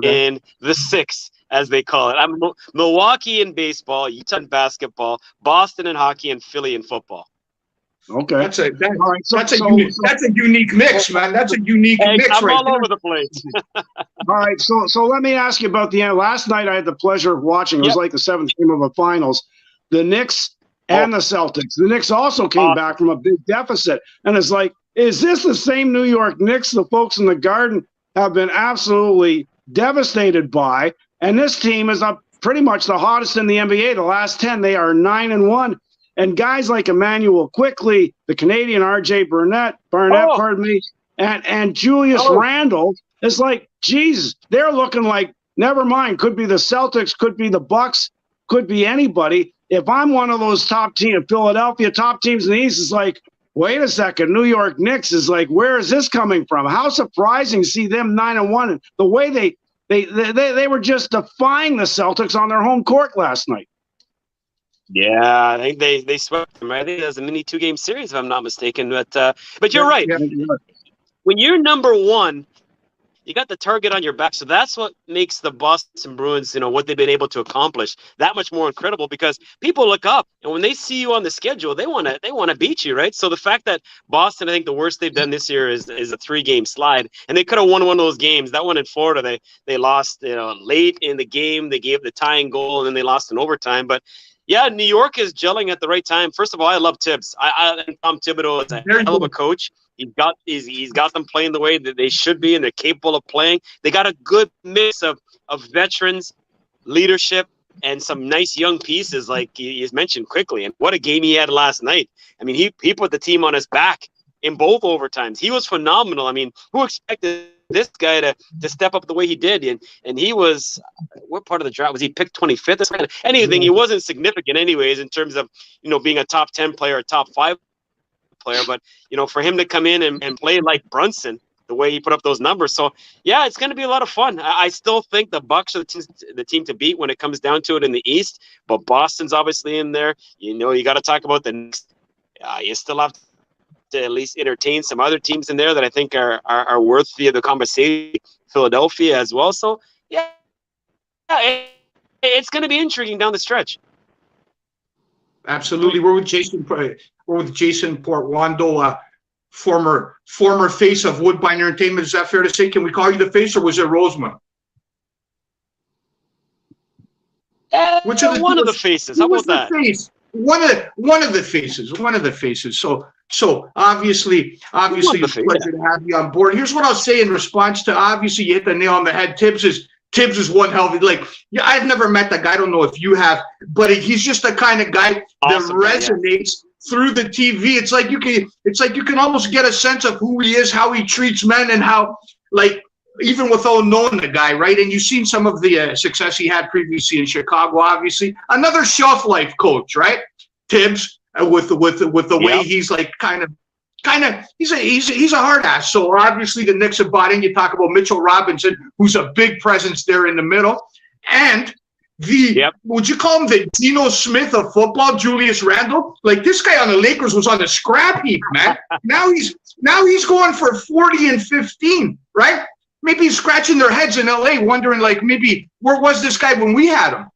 in the six, as they call it. I'm Milwaukee in baseball, Utah in basketball, Boston in hockey, and Philly in football. Okay, that's a unique mix, man. That's a unique mix. I'm right all there. over the place. All right, so let me ask you about the end. Last night I had the pleasure of watching. It was like the seventh game of the finals. The Knicks and the Celtics. The Knicks also came back from a big deficit. And it's like, is this the same New York Knicks the folks in the Garden have been absolutely devastated by? And this team is up pretty much the hottest in the NBA. The last 10, they are 9-1. And guys like Emmanuel Quickley, the Canadian RJ Barnett, pardon me, and Julius Randle, it's like, geez, they're looking like, never mind, could be the Celtics, could be the Bucks, could be anybody. If I'm one of those top teams, Philadelphia top teams in the East, is like, wait a second, New York Knicks is like, where is this coming from? How surprising to see them 9-1, and the way they were just defying the Celtics on their home court last night. Yeah, I think they swept them. Right? I think it was a mini 2-game series, if I'm not mistaken. But you're right. Yeah. When you're number one, you got the target on your back. So that's what makes the Boston Bruins, what they've been able to accomplish that much more incredible, because people look up, and when they see you on the schedule, they want to beat you, right? So the fact that Boston, I think the worst they've done this year is a 3-game slide, and they could have won one of those games. That one in Florida, they lost, late in the game. They gave the tying goal, and then they lost in overtime. But yeah, New York is gelling at the right time. First of all, I love Tibbs. I think Tom Thibodeau is a hell of a coach. He's got them playing the way that they should be, and they're capable of playing. They got a good mix of veterans, leadership, and some nice young pieces, like you mentioned quickly. And what a game he had last night. I mean, he put the team on his back in both overtimes. He was phenomenal. I mean, who expected this guy to step up the way he did? And he was, what part of the draft was he picked 25th? Anything, he wasn't significant anyways in terms of being a top 10 player, a top 5 player. But for him to come in and play like Brunson, the way he put up those numbers. So yeah, it's going to be a lot of fun. I still think the Bucks are the team to beat when it comes down to it in the East. But Boston's obviously in there. You got to talk about the Knicks. You still have to at least entertain some other teams in there that I think are worthy of the conversation. Philadelphia as well. So yeah, it's going to be intriguing down the stretch. Absolutely. We're with Jason Portuondo, former face of Woodbine Entertainment. Is that fair to say? Can we call you the face, or was it Rosemont? Which of one of the faces? How about that? One of the faces. So obviously, pleasure to have you on board. Here's what I'll say in response to, obviously, you hit the nail on the head. Tibbs is one hell of a, I've never met that guy. I don't know if you have, but he's just the kind of guy that resonates through the TV. It's like you can almost get a sense of who he is, how he treats men, and how, even without knowing the guy, right? And you've seen some of the success he had previously in Chicago. Obviously, another shelf life coach, right? Tibbs, with the way he's kind of he's a hard ass. So obviously the Knicks have bought in. You talk about Mitchell Robinson, who's a big presence there in the middle, and would you call him the Geno Smith of football, Julius Randle? This guy on the Lakers was on the scrap heap, man. now he's going for 40 and 15, right? Maybe he's scratching their heads in LA, wondering maybe where was this guy when we had him?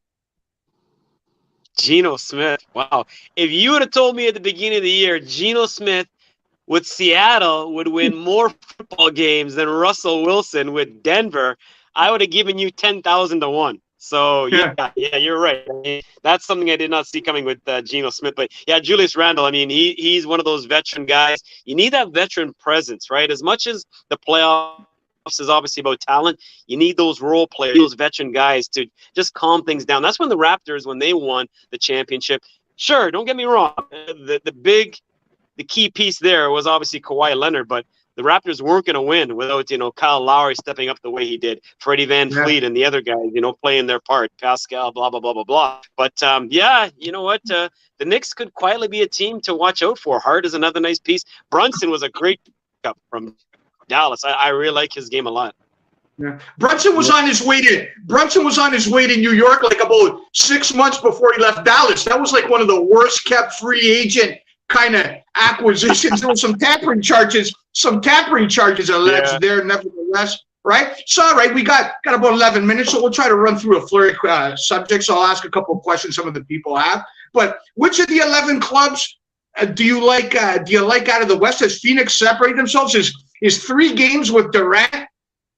Geno Smith. Wow. If you would have told me at the beginning of the year, Geno Smith with Seattle would win more football games than Russell Wilson with Denver, I would have given you 10,000 to 1. So yeah, you're right. I mean, that's something I did not see coming with Geno Smith. But yeah, Julius Randle, I mean, he's one of those veteran guys. You need that veteran presence, right? As much as the playoffs is obviously about talent, you need those role players, those veteran guys to just calm things down. That's when the Raptors, when they won the championship, sure, don't get me wrong, the key piece there was obviously Kawhi Leonard, but the Raptors weren't going to win without, Kyle Lowry stepping up the way he did, Freddie Van Fleet and the other guys, playing their part, Pascal, blah, blah, blah, blah, blah. But, you know what? The Knicks could quietly be a team to watch out for. Hart is another nice piece. Brunson was a great pickup from Dallas. I really like his game a lot. Yeah. Brunson was on his way to New York about 6 months before he left Dallas. That was one of the worst kept free agent kind of acquisitions. There were some tampering charges alleged there, nevertheless, right? So, all right, we got about 11 minutes, so we'll try to run through a flurry of subjects. I'll ask a couple of questions some of the people have. But which of the 11 clubs do you like out of the West? Has Phoenix separated themselves? Is 3 games with Durant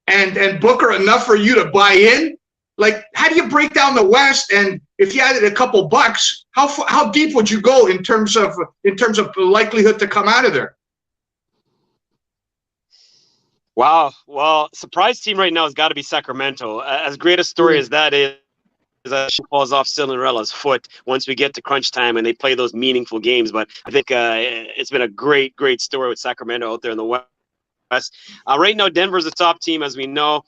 and Booker enough for you to buy in? How do you break down the West? And if you added a couple bucks, how deep would you go in terms of the likelihood to come out of there? Wow. Well, surprise team right now has got to be Sacramento. As great a story as that is, she falls off Cinderella's foot once we get to crunch time and they play those meaningful games. But I think it's been a great story with Sacramento out there in the West. Right now, Denver's the top team, as we know.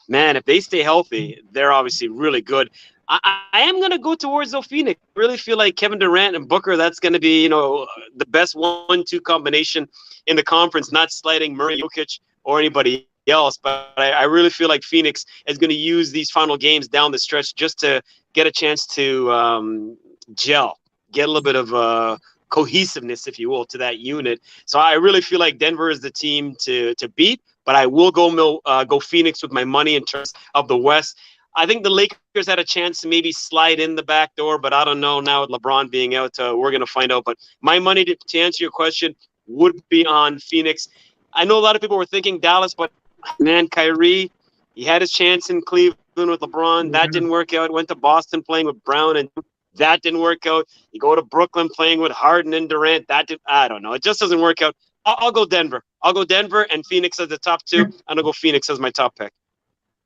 Man, if they stay healthy, they're obviously really good. I am going to go towards Phoenix. I really feel like Kevin Durant and Booker, that's going to be, the best 1-2 combination in the conference, not sliding Murray, Jokic, or anybody else. But I really feel like Phoenix is going to use these final games down the stretch just to get a chance to gel, get a little bit of cohesiveness, if you will, to that unit. So I really feel like Denver is the team to beat, but I will go Phoenix with my money in terms of the West. I think the Lakers had a chance to maybe slide in the back door, but I don't know now with LeBron being out. We're going to find out. But my money, to answer your question, would be on Phoenix. I know a lot of people were thinking Dallas, but, man, Kyrie, he had his chance in Cleveland with LeBron. That didn't work out. Went to Boston playing with Brown, and that didn't work out. You go to Brooklyn playing with Harden and Durant. I don't know. It just doesn't work out. I'll go Denver. I'll go Denver and Phoenix as the top two, and I'll go Phoenix as my top pick.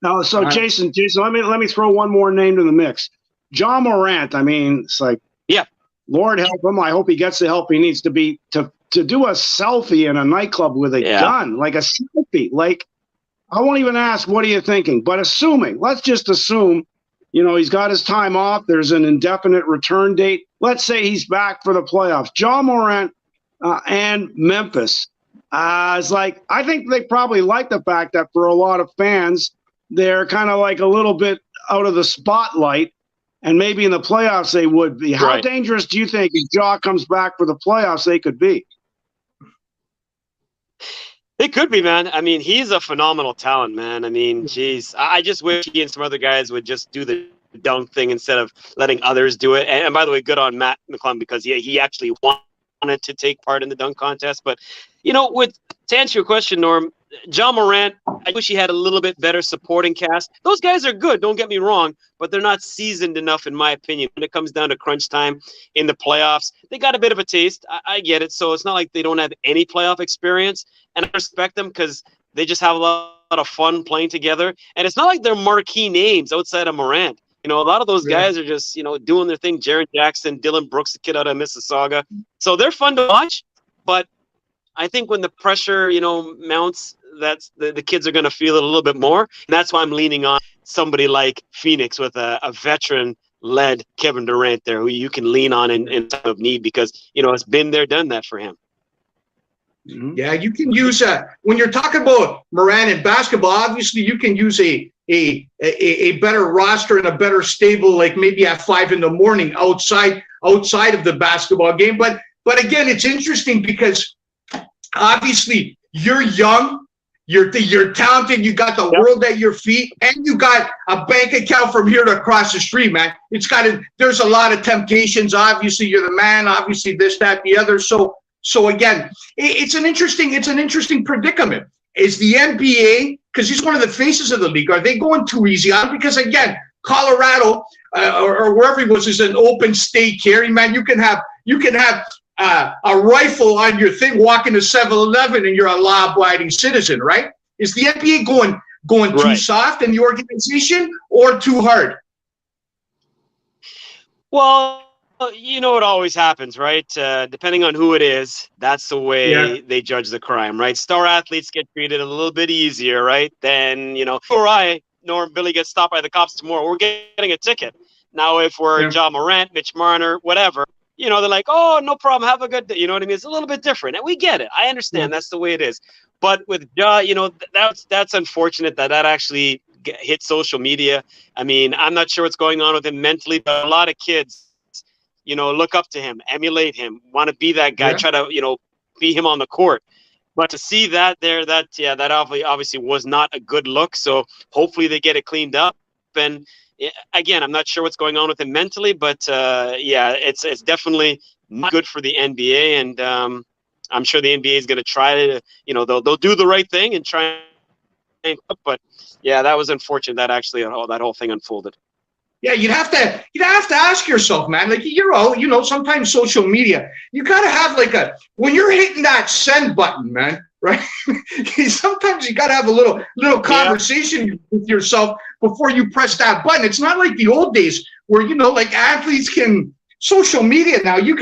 Now, so Jason, let me throw one more name to the mix. Ja Morant. I mean, it's like, yeah, Lord help him. I hope he gets the help he needs to do a selfie in a nightclub with a gun, like a selfie. Like, I won't even ask, what are you thinking? But let's just assume, he's got his time off. There's an indefinite return date. Let's say he's back for the playoffs. Ja Morant and Memphis. It's like, I think they probably like the fact that for a lot of fans, they're kind of like a little bit out of the spotlight, and maybe in the playoffs they would be. How dangerous do you think if Ja comes back for the playoffs they could be? It could be, man. I mean, he's a phenomenal talent, man. I mean, geez, I just wish he and some other guys would just do the dunk thing instead of letting others do it. And by the way, good on Matt McClung, because he actually wanted to take part in the dunk contest. But, to answer your question, Norm, Ja Morant, I wish he had a little bit better supporting cast. Those guys are good, don't get me wrong, but they're not seasoned enough, in my opinion. When it comes down to crunch time in the playoffs, they got a bit of a taste. I get it. So it's not like they don't have any playoff experience, and I respect them because they just have a lot of fun playing together. And it's not like they're marquee names outside of Morant. A lot of those guys are just, doing their thing. Jaren Jackson, Dylan Brooks, the kid out of Mississauga. So they're fun to watch, but I think when the pressure, mounts, that's the kids are going to feel it a little bit more. And that's why I'm leaning on somebody like Phoenix with a veteran-led Kevin Durant there, who you can lean on in time of need because, it's been there, done that for him. Yeah, you can use when you're talking about Morant in basketball, obviously you can use a better roster and a better stable, like maybe at 5 a.m. outside of the basketball game. But again, it's interesting because obviously you're young. You're talented. You got the world at your feet, and you got a bank account from here to across the street, man. There's a lot of temptations. Obviously, you're the man. Obviously, this, that, the other. So again, it's an interesting predicament. Is the NBA, because he's one of the faces of the league, are they going too easy on him? Because again, Colorado or wherever he was is an open state carry, man. You can have a rifle on your thing, walking to 7-Eleven, and you're a law-abiding citizen, right? Is the NBA going too soft in the organization or too hard? Well, it always happens, right? Depending on who it is, that's the way they judge the crime, right? Star athletes get treated a little bit easier, right? Then, Norm, Billy gets stopped by the cops tomorrow, we're getting a ticket. Now, if we're Ja Morant, Mitch Marner, whatever, they're like, oh, no problem, have a good day. You know what I mean? It's a little bit different. And we get it. I understand. That's the way it is. But with Ja, that's unfortunate that actually hit social media. I mean, I'm not sure what's going on with him mentally, but a lot of kids, look up to him, emulate him, want to be that guy, try to, be him on the court. But to see that there, that obviously was not a good look. So hopefully they get it cleaned up. And again, I'm not sure what's going on with him mentally, but it's definitely not good for the NBA, and I'm sure the NBA is going to try to, they'll do the right thing and try. But that was unfortunate that actually that whole thing unfolded. Yeah, you'd have to ask yourself, man. Like, sometimes social media, you gotta have when you're hitting that send button, man, right? Sometimes you gotta have a little conversation with yourself before you press that button. It's not like the old days where athletes can social media now. You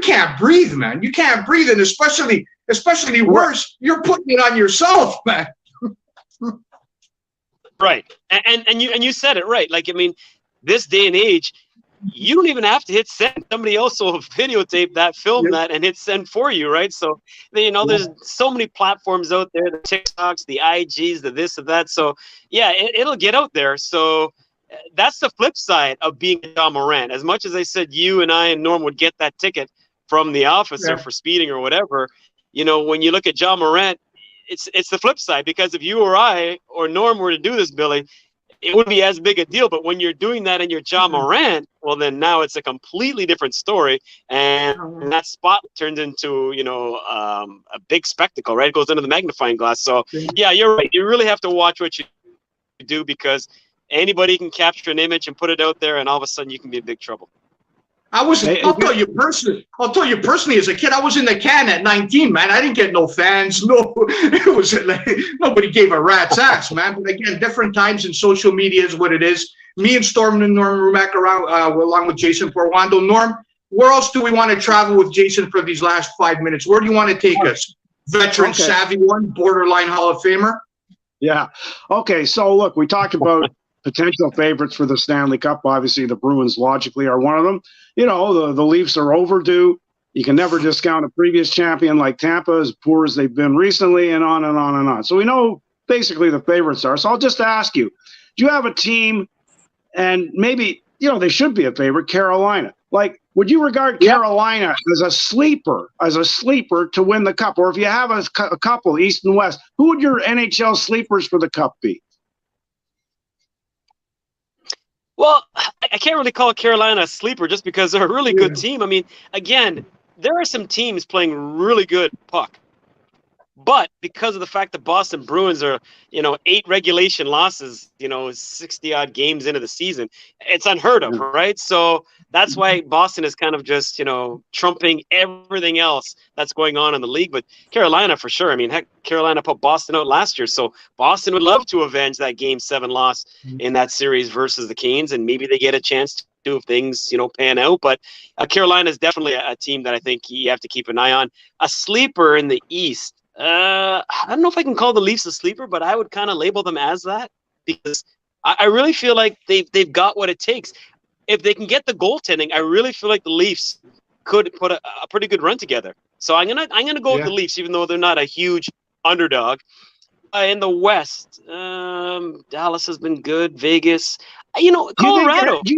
can't breathe, man. You can't breathe, and especially worse, you're putting it on yourself, man. Right, and you said it right. Like, I mean, this day and age, you don't even have to hit send. Somebody else will videotape that, film that, and hit send for you, right? So, there's so many platforms out there, the TikToks, the IGs, the this and that. So, yeah, it'll get out there. So that's the flip side of being a Ja Morant. As much as I said you and I and Norm would get that ticket from the officer for speeding or whatever, when you look at Ja Morant, it's the flip side, because if you or I or Norm were to do this, Billy, it wouldn't be as big a deal. But when you're doing that and you're Ja Morant, well, then now it's a completely different story. And that spot turns into, a big spectacle, right? It goes into the magnifying glass. So, yeah, you're right. You really have to watch what you do, because anybody can capture an image and put it out there, and all of a sudden you can be in big trouble. I'll tell you personally, as a kid, I was in the can at 19, man. I didn't get no fans. No, it was nobody gave a rat's ass, man. But again, different times, and social media is what it is. Me and Stormin and Norm Rumack along with Jason Portuondo. Norm, where else do we want to travel with Jason for these last 5 minutes? Where do you want to take us? Veteran, savvy one, borderline Hall of Famer? Yeah. Okay, so look, we talked about potential favorites for the Stanley Cup. Obviously, the Bruins logically are one of them. The Leafs are overdue. You can never discount a previous champion like Tampa, as poor as they've been recently, and on and on and on. So we know basically the favorites are. So I'll just ask you, do you have a team, and maybe, they should be a favorite, Carolina? Like, would you regard Carolina as a sleeper to win the Cup? Or if you have a couple, East and West, who would your NHL sleepers for the Cup be? Well, I can't really call Carolina a sleeper just because they're a really good team. I mean, again, there are some teams playing really good puck. But because of the fact that Boston Bruins are, 8 regulation losses, 60-odd games into the season, it's unheard of, right? So that's why Boston is kind of just, trumping everything else that's going on in the league. But Carolina, for sure. I mean, heck, Carolina put Boston out last year. So Boston would love to avenge that Game 7 loss in that series versus the Canes, and maybe they get a chance to do if things, pan out. But Carolina is definitely a team that I think you have to keep an eye on. A sleeper in the East. I don't know if I can call the Leafs a sleeper, but I would kind of label them as that, because I really feel like they've got what it takes. If they can get the goaltending, I really feel like the Leafs could put a pretty good run together. So I'm gonna go with the Leafs, even though they're not a huge underdog. In the West, Dallas has been good. Vegas, Colorado. Do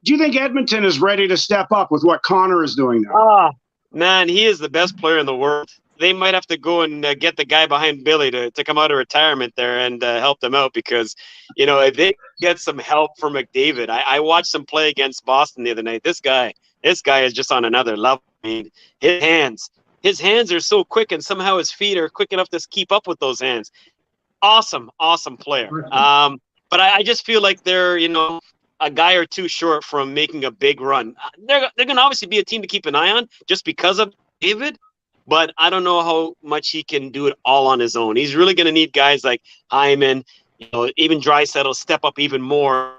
you think Edmonton is ready to step up with what Connor is doing now? Man, he is the best player in the world. They might have to go and get the guy behind Billy to come out of retirement there and help them out, because, if they get some help from McDavid. I watched them play against Boston the other night. This guy is just on another level. I mean, his hands are so quick, and somehow his feet are quick enough to keep up with those hands. Awesome player. But I just feel like they're, a guy or two short from making a big run. They're going to obviously be a team to keep an eye on just because of David. But I don't know how much he can do it all on his own. He's really going to need guys like Hyman, even Draisaitl step up even more,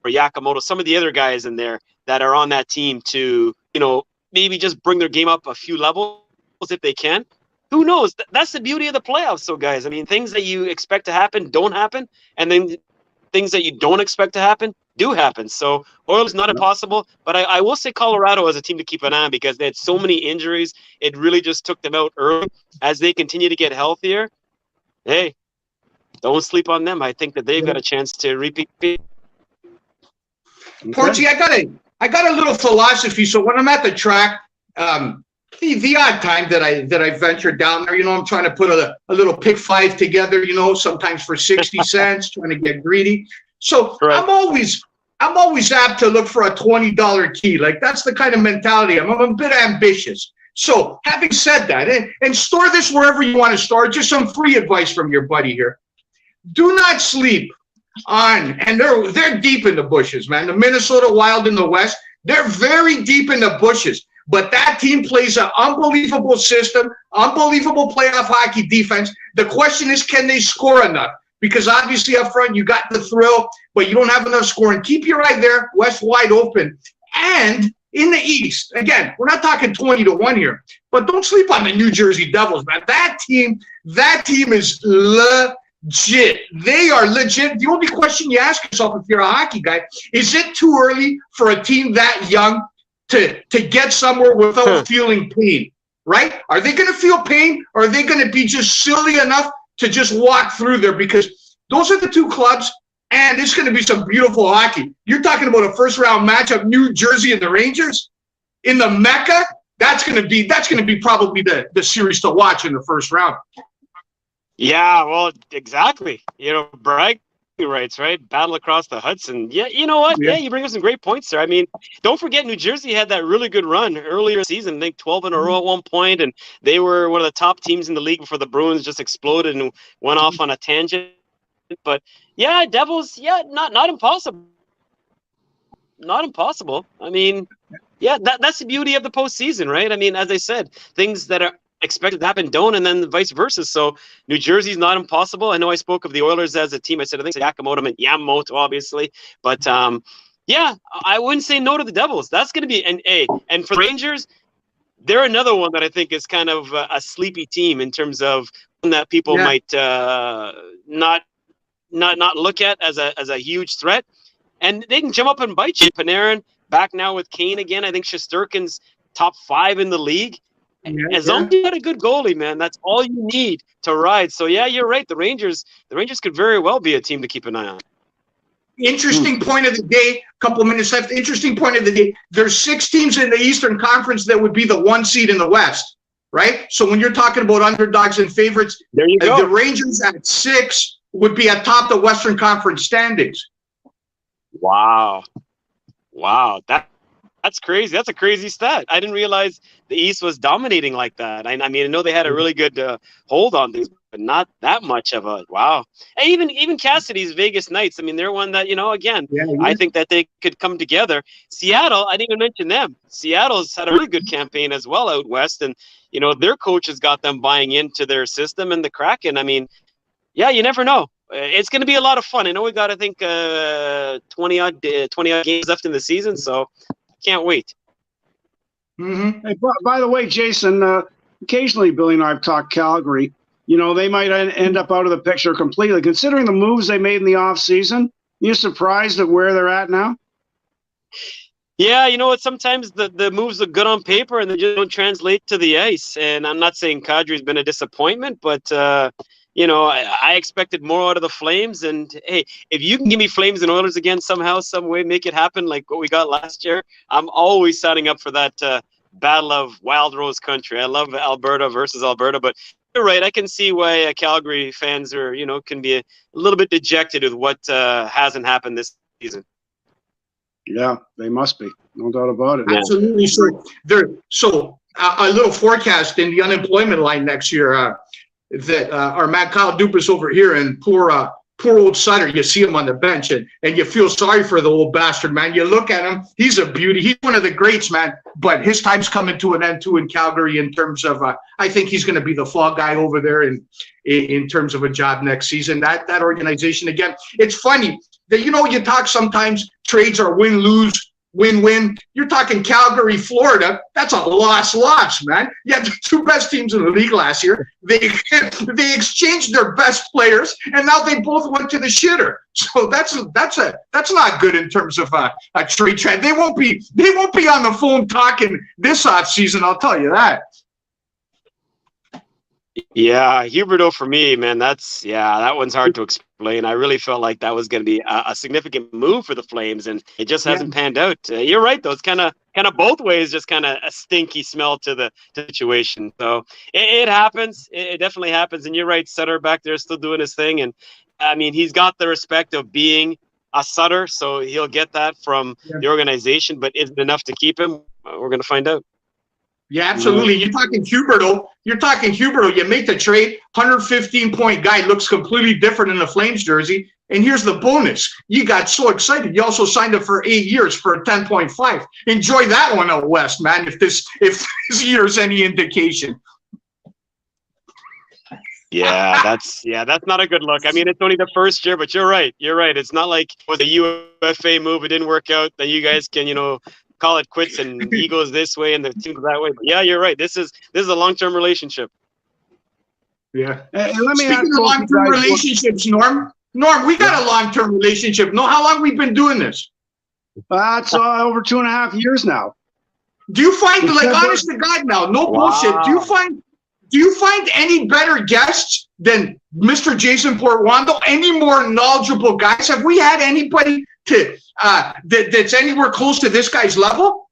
or Yakamoto, some of the other guys in there that are on that team to, maybe just bring their game up a few levels if they can. Who knows? That's the beauty of the playoffs. So, guys, I mean, things that you expect to happen don't happen, and then things that you don't expect to happen do happen. So Oilers not impossible, but I will say Colorado as a team to keep an eye on, because they had so many injuries. It really just took them out early. As they continue to get healthier, hey, don't sleep on them. I think that they've got a chance to repeat. Porty, I got a little philosophy. So when I'm at the track, the odd time that I venture down there, I'm trying to put a little pick 5 together, sometimes for 60 cents, trying to get greedy. So I'm always apt to look for a $20 key. Like, that's the kind of mentality. I'm a bit ambitious. So having said that, and store this wherever you want to store, just some free advice from your buddy here. Do not sleep and they're deep in the bushes, man. The Minnesota Wild in the West, they're very deep in the bushes. But that team plays an unbelievable system, unbelievable playoff hockey defense. The question is, can they score enough? Because obviously up front, you got the thrill, but you don't have enough scoring. Keep your eye there, West wide open. And in the East, again, we're not talking 20-1 here, but don't sleep on the New Jersey Devils, man. That team is legit. They are legit. The only question you ask yourself if you're a hockey guy, is it too early for a team that young to get somewhere without feeling pain, right? Are they going to feel pain, or are they going to be just silly enough to just walk through there? Because those are the two clubs, and it's going to be some beautiful hockey. You're talking about a first-round matchup, New Jersey and the Rangers in the Mecca. That's going to be probably the series to watch in the first round. Yeah, well, exactly. Bragg rights, right? Battle across the Hudson. Yeah, you know what? Yeah, you bring up some great points there. I mean, don't forget New Jersey had that really good run earlier this season. I think 12 in a row at one point, and they were one of the top teams in the league before the Bruins just exploded and went off on a tangent. But yeah, Devils, not impossible. Not impossible. I mean, yeah, that's the beauty of the postseason, right? I mean, as I said, things that are expected to happen don't, and then vice versa. So New Jersey's not impossible. I know I spoke of the Oilers as a team. I said I think Yamamoto and Yamamoto, obviously, but yeah, I wouldn't say no to the Devils. That's going to be and for the Rangers, they're another one that I think is kind of a sleepy team in terms of one that people might not look at as a huge threat, and they can jump up and bite you. Panarin back now with Kane again. I think Shesterkin's top 5 in the league. As long as you got a good goalie, man, that's all you need to ride. So yeah, you're right. The Rangers could very well be a team to keep an eye on. Interesting point of the day. Couple minutes left. Interesting point of the day. There's 6 teams in the Eastern Conference that would be the 1 seed in the West, right? So when you're talking about underdogs and favorites, there you go. The Rangers at 6 would be atop the Western Conference standings. Wow, that's crazy. That's a crazy stat. I didn't realize the East was dominating like that. I mean, I know they had a really good hold on things, but not that much of a wow. And even Cassidy's Vegas Knights. I mean, they're one that again, I think that they could come together. Seattle, I didn't even mention them. Seattle's had a really good campaign as well out west, and their coach has got them buying into their system. And the Kraken, I mean, yeah, you never know. It's going to be a lot of fun. I know we got, I think, 20 odd games left in the season, so can't wait. Mm-hmm. Hey, by the way, Jason, occasionally Billy and I have talked Calgary. They might end up out of the picture completely. Considering the moves they made in the offseason, you surprised at where they're at now? Yeah, you know what? Sometimes the moves look good on paper and they just don't translate to the ice. And I'm not saying Kadri's been a disappointment, but I expected more out of the Flames. And hey, if you can give me Flames and Oilers again somehow, some way, make it happen like what we got last year, I'm always signing up for that battle of Wild Rose Country. I love Alberta versus Alberta, but you're right. I can see why Calgary fans are, can be a little bit dejected with what hasn't happened this season. Yeah, they must be. No doubt about it. Absolutely. So a little forecast in the unemployment line next year. That our man Kyle Dupas over here, and poor old Sutter, you see him on the bench and you feel sorry for the old bastard, man. You look at him, he's a beauty. He's one of the greats, man, but his time's coming to an end too in Calgary in terms of I think he's going to be the fall guy over there in terms of a job next season. That organization, again, it's funny that you talk sometimes trades are win-lose, win-win. You're talking Calgary, Florida. That's a loss, man. Yeah, the 2 best teams in the league last year. They exchanged their best players, and now they both went to the shitter. So that's not good in terms of a trade trend. They won't be on the phone talking this off season. I'll tell you that. Yeah, Huberdeau for me, man, that one's hard to explain. I really felt like that was going to be a significant move for the Flames, and it just hasn't panned out. You're right, though. It's kind of both ways, just kind of a stinky smell to the situation. So it happens. It definitely happens. And you're right, Sutter back there still doing his thing. And, I mean, he's got the respect of being a Sutter, so he'll get that from the organization. But is it enough to keep him? We're going to find out. Yeah, absolutely. You're talking Huberdeau. You make the trade, 115-point guy, looks completely different in the Flames jersey. And here's the bonus. You got so excited. You also signed up for 8 years for 10.5. Enjoy that one out west, man, if this year's any indication. Yeah, that's not a good look. I mean, it's only the first year, but you're right. It's not like it was a UFA move. It didn't work out. That you guys can, call it quits and he goes this way and the team goes that way. But yeah, you're right. This is a long-term relationship. Yeah. And let me Speaking of long-term relationships, Norm, we got a long-term relationship. Know how long we've been doing this? It's over 2.5 years now. Do you find, honest to God now, no bullshit, do you find any better guests than Mr. Jason Portuondo? Any more knowledgeable guys? Have we had anybody that's anywhere close to this guy's level?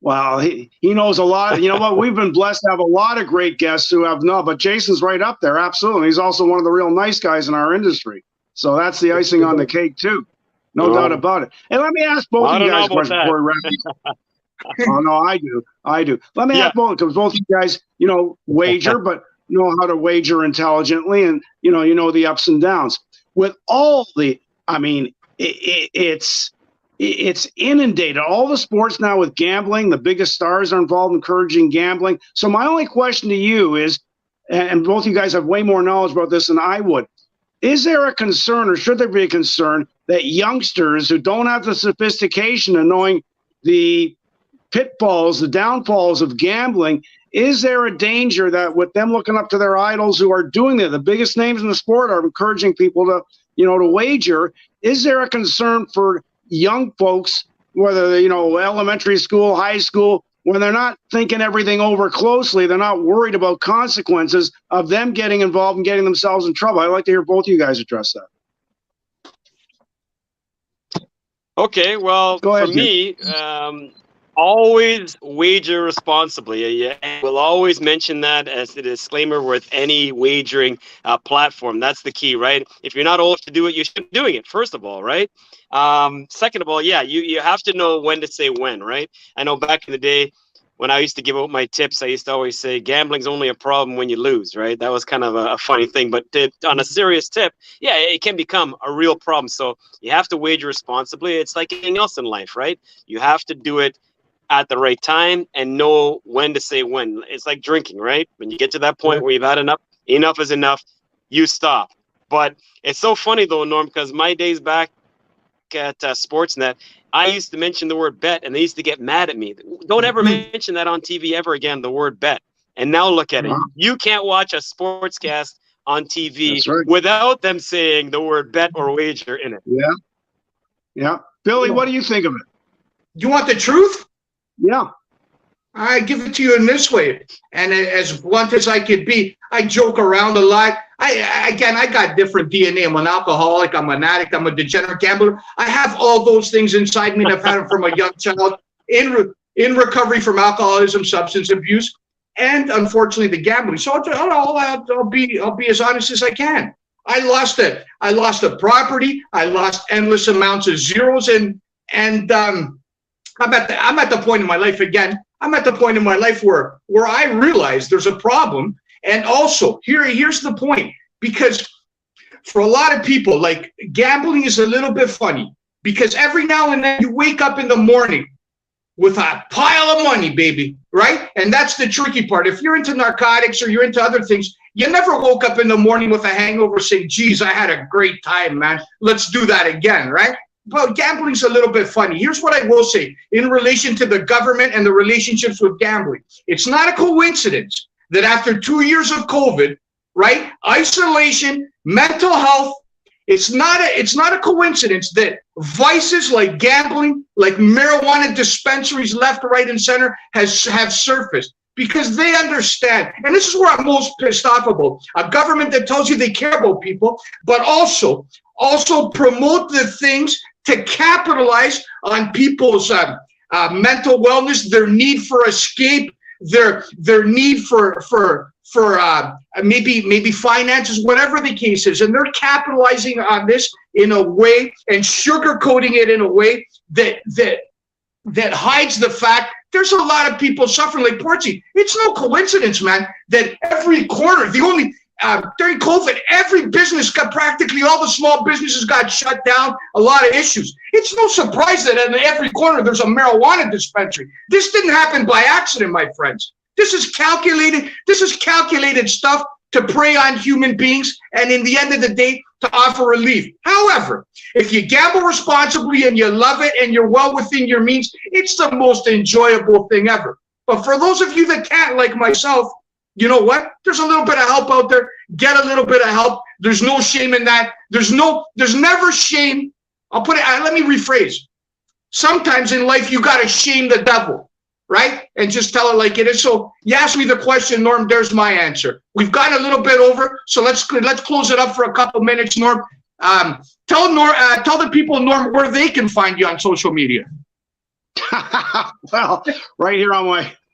Well, he knows a lot. You know what? We've been blessed to have a lot of great guests who have but Jason's right up there. Absolutely. He's also one of the real nice guys in our industry. So that's the icing on the cake too. No doubt about it. And let me ask both of you guys a question before we wrap up. Oh, no, I do. Let me ask both, because both of you guys, wager, but know how to wager intelligently, and you know the ups and downs. With all the, it's inundated. All the sports now with gambling. The biggest stars are involved in encouraging gambling. So my only question to you is, and both of you guys have way more knowledge about this than I would, is there a concern, or should there be a concern, that youngsters who don't have the sophistication of knowing the pitfalls, the downfalls of gambling, is there a danger that with them looking up to their idols who are doing the biggest names in the sport are encouraging people to, to wager? Is there a concern for young folks, whether they're, elementary school, high school, when they're not thinking everything over closely, they're not worried about consequences of them getting involved and getting themselves in trouble? I'd like to hear both of you guys address that. Okay, well, for me, always wager responsibly. Yeah, we'll always mention that as a disclaimer with any wagering platform. That's the key, right? If you're not old to do it, you should be doing it, first of all, right? Second of all, you have to know when to say when, right? I know back in the day when I used to give out my tips, I used to always say gambling's only a problem when you lose, right? That was kind of a funny thing. But on a serious tip, it can become a real problem. So you have to wager responsibly. It's like anything else in life, right? You have to do it at the right time and know when to say when. It's like drinking, right? When you get to that point where you've had enough is enough, you stop. But it's so funny though, Norm, because my days back at Sportsnet, I used to mention the word bet and they used to get mad at me. Don't ever mention that on TV ever again, the word bet. And now look at it. You can't watch a sportscast on TV without them saying the word bet or wager in it. Yeah. Billy, what do you think of it? You want the truth? Yeah. I give it to you in this way. And as blunt as I could be, I joke around a lot. I got different DNA. I'm an alcoholic. I'm an addict. I'm a degenerate gambler. I have all those things inside me, and I've had them from a young child in recovery from alcoholism, substance abuse, and unfortunately the gambling. So I'll be as honest as I can. I lost a property. I lost endless amounts of zeros, and I'm at the point in my life again. I'm at the point in my life where I realize there's a problem. And also, here's the point, because for a lot of people, like, gambling is a little bit funny, because every now and then you wake up in the morning with a pile of money, baby, right? And that's the tricky part. If you're into narcotics or you're into other things, you never woke up in the morning with a hangover saying, geez, I had a great time, man. Let's do that again, right? But gambling's a little bit funny. Here's what I will say in relation to the government and the relationships with gambling. It's not a coincidence that after 2 years of COVID, right, isolation, mental health, it's not a coincidence that vices like gambling, like marijuana dispensaries left, right, and center have surfaced, because they understand. And this is where I'm most pissed off about a government that tells you they care about people, but also promote the things to capitalize on people's mental wellness, their need for escape, their need for maybe finances, whatever the case is, and they're capitalizing on this in a way and sugarcoating it in a way that hides the fact there's a lot of people suffering like Portsy. It's no coincidence, man, that every corner, the during COVID, every business practically all the small businesses got shut down, a lot of issues. It's no surprise that in every corner there's a marijuana dispensary. This didn't happen by accident, my friends. This is calculated stuff to prey on human beings, and in the end of the day, to offer relief. However, if you gamble responsibly and you love it and you're well within your means, it's the most enjoyable thing ever. But for those of you that can't, like myself, you know what? There's a little bit of help out there. Get a little bit of help. There's no shame in that. There's never shame. Let me rephrase. Sometimes in life, you got to shame the devil, right? And just tell it like it is. So you asked me the question, Norm, there's my answer. We've gone a little bit over, so let's close it up for a couple minutes, Norm. Tell the people, Norm, where they can find you on social media. Well, right here on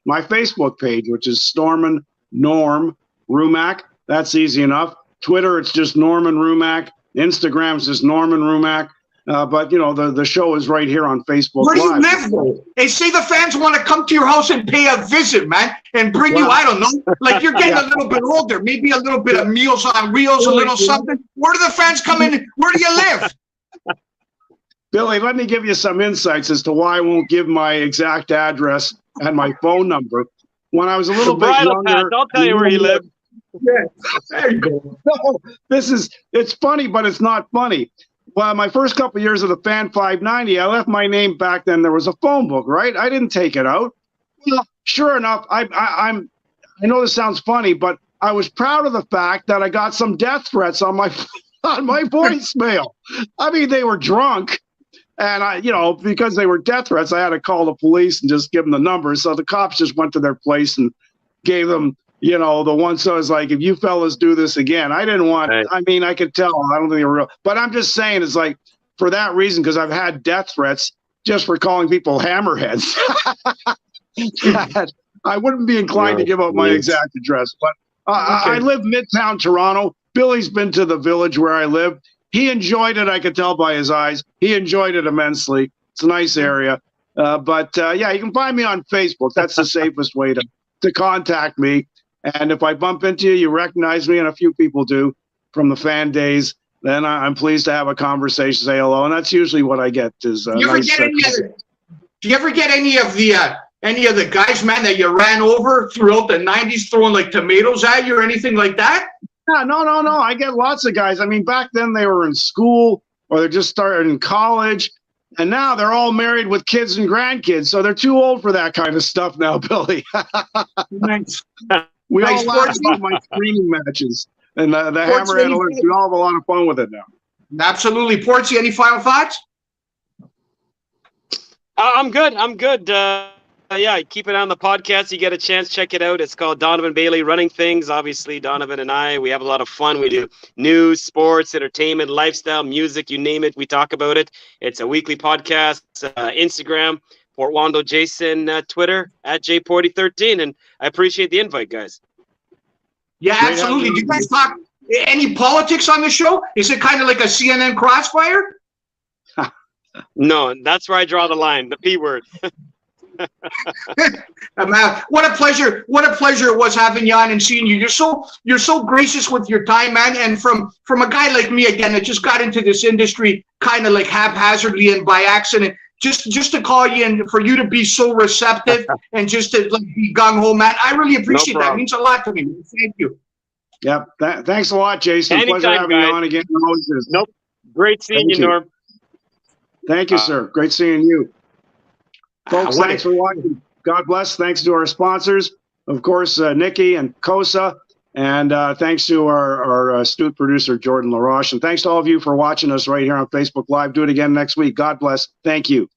my Facebook page, which is Stormin Norm Rumack. That's easy enough. Twitter, it's just Norman Rumack. Instagram is just Norman Rumack. But you know, the show is right here on Facebook. Where do you live, though? Hey, say the fans want to come to your house and pay a visit, man, and bring you, I don't know, like you're getting a little bit older, maybe a little bit of Meals on Wheels, a little something. Where do the fans come in? Where do you live? Billy, let me give you some insights as to why I won't give my exact address and my phone number. When I was a little bit younger, I'll tell you where you live. Yeah, there you go. No, it's funny, but it's not funny. Well, my first couple of years of the Fan 590, I left my name back then. There was a phone book, right? I didn't take it out. Well, sure enough, I know this sounds funny, but I was proud of the fact that I got some death threats on my voicemail. I mean, they were drunk. And because they were death threats, I had to call the police and just give them the numbers. So the cops just went to their place and gave them, the one. So it's like, if you fellas do this again, I didn't want, right. I mean, I could tell, I don't think they were real, but I'm just saying, it's like, for that reason, because I've had death threats just for calling people hammerheads. I wouldn't be inclined to give out my exact address, but I live Midtown Toronto. Billy's been to the Village where I live. He enjoyed it. I could tell by his eyes. He enjoyed it immensely. It's a nice area. But you can find me on Facebook. That's the safest way to contact me. And if I bump into you, you recognize me, and a few people do from the fan days, then I'm pleased to have a conversation, say hello. And that's usually what I get is do you ever get any of the guys, man, that you ran over throughout the 90s throwing like tomatoes at you or anything like that? Yeah, no. I get lots of guys. I mean, back then they were in school or they just started in college, and now they're all married with kids and grandkids, so they're too old for that kind of stuff now, Billy. Nice. We all laugh about my screaming matches and the hammerhead alerts. We all have a lot of fun with it now. Absolutely. Portsy, any final thoughts? I'm good. Keep it on the podcast. You get a chance, check it out. It's called Donovan Bailey Running Things. Obviously, Donovan and I, we have a lot of fun. We do news, sports, entertainment, lifestyle, music, you name it. We talk about it. It's a weekly podcast. Instagram, Portuondo Jason, Twitter, @JPorty13. And I appreciate the invite, guys. Yeah, absolutely. Do you guys talk any politics on the show? Is it kind of like a CNN crossfire? No, that's where I draw the line, the P word. What a pleasure it was having you on and seeing you. You're so gracious with your time, man. And from a guy like me, again, that just got into this industry kind of like haphazardly and by accident, just to call you and for you to be so receptive and just to like be gung-ho, man, I really appreciate that. It means a lot to me. Thank you. Yep. Thanks a lot, Jason. Anytime, pleasure having you on again. Nope. Great seeing you, Norm. Thank you, sir. Great seeing you. Folks, thanks for watching. God bless. Thanks to our sponsors, of course, Nikki and Kosa, and thanks to our astute producer, Jordan LaRoche. And thanks to all of you for watching us right here on Facebook Live. Do it again next week. God bless. Thank you.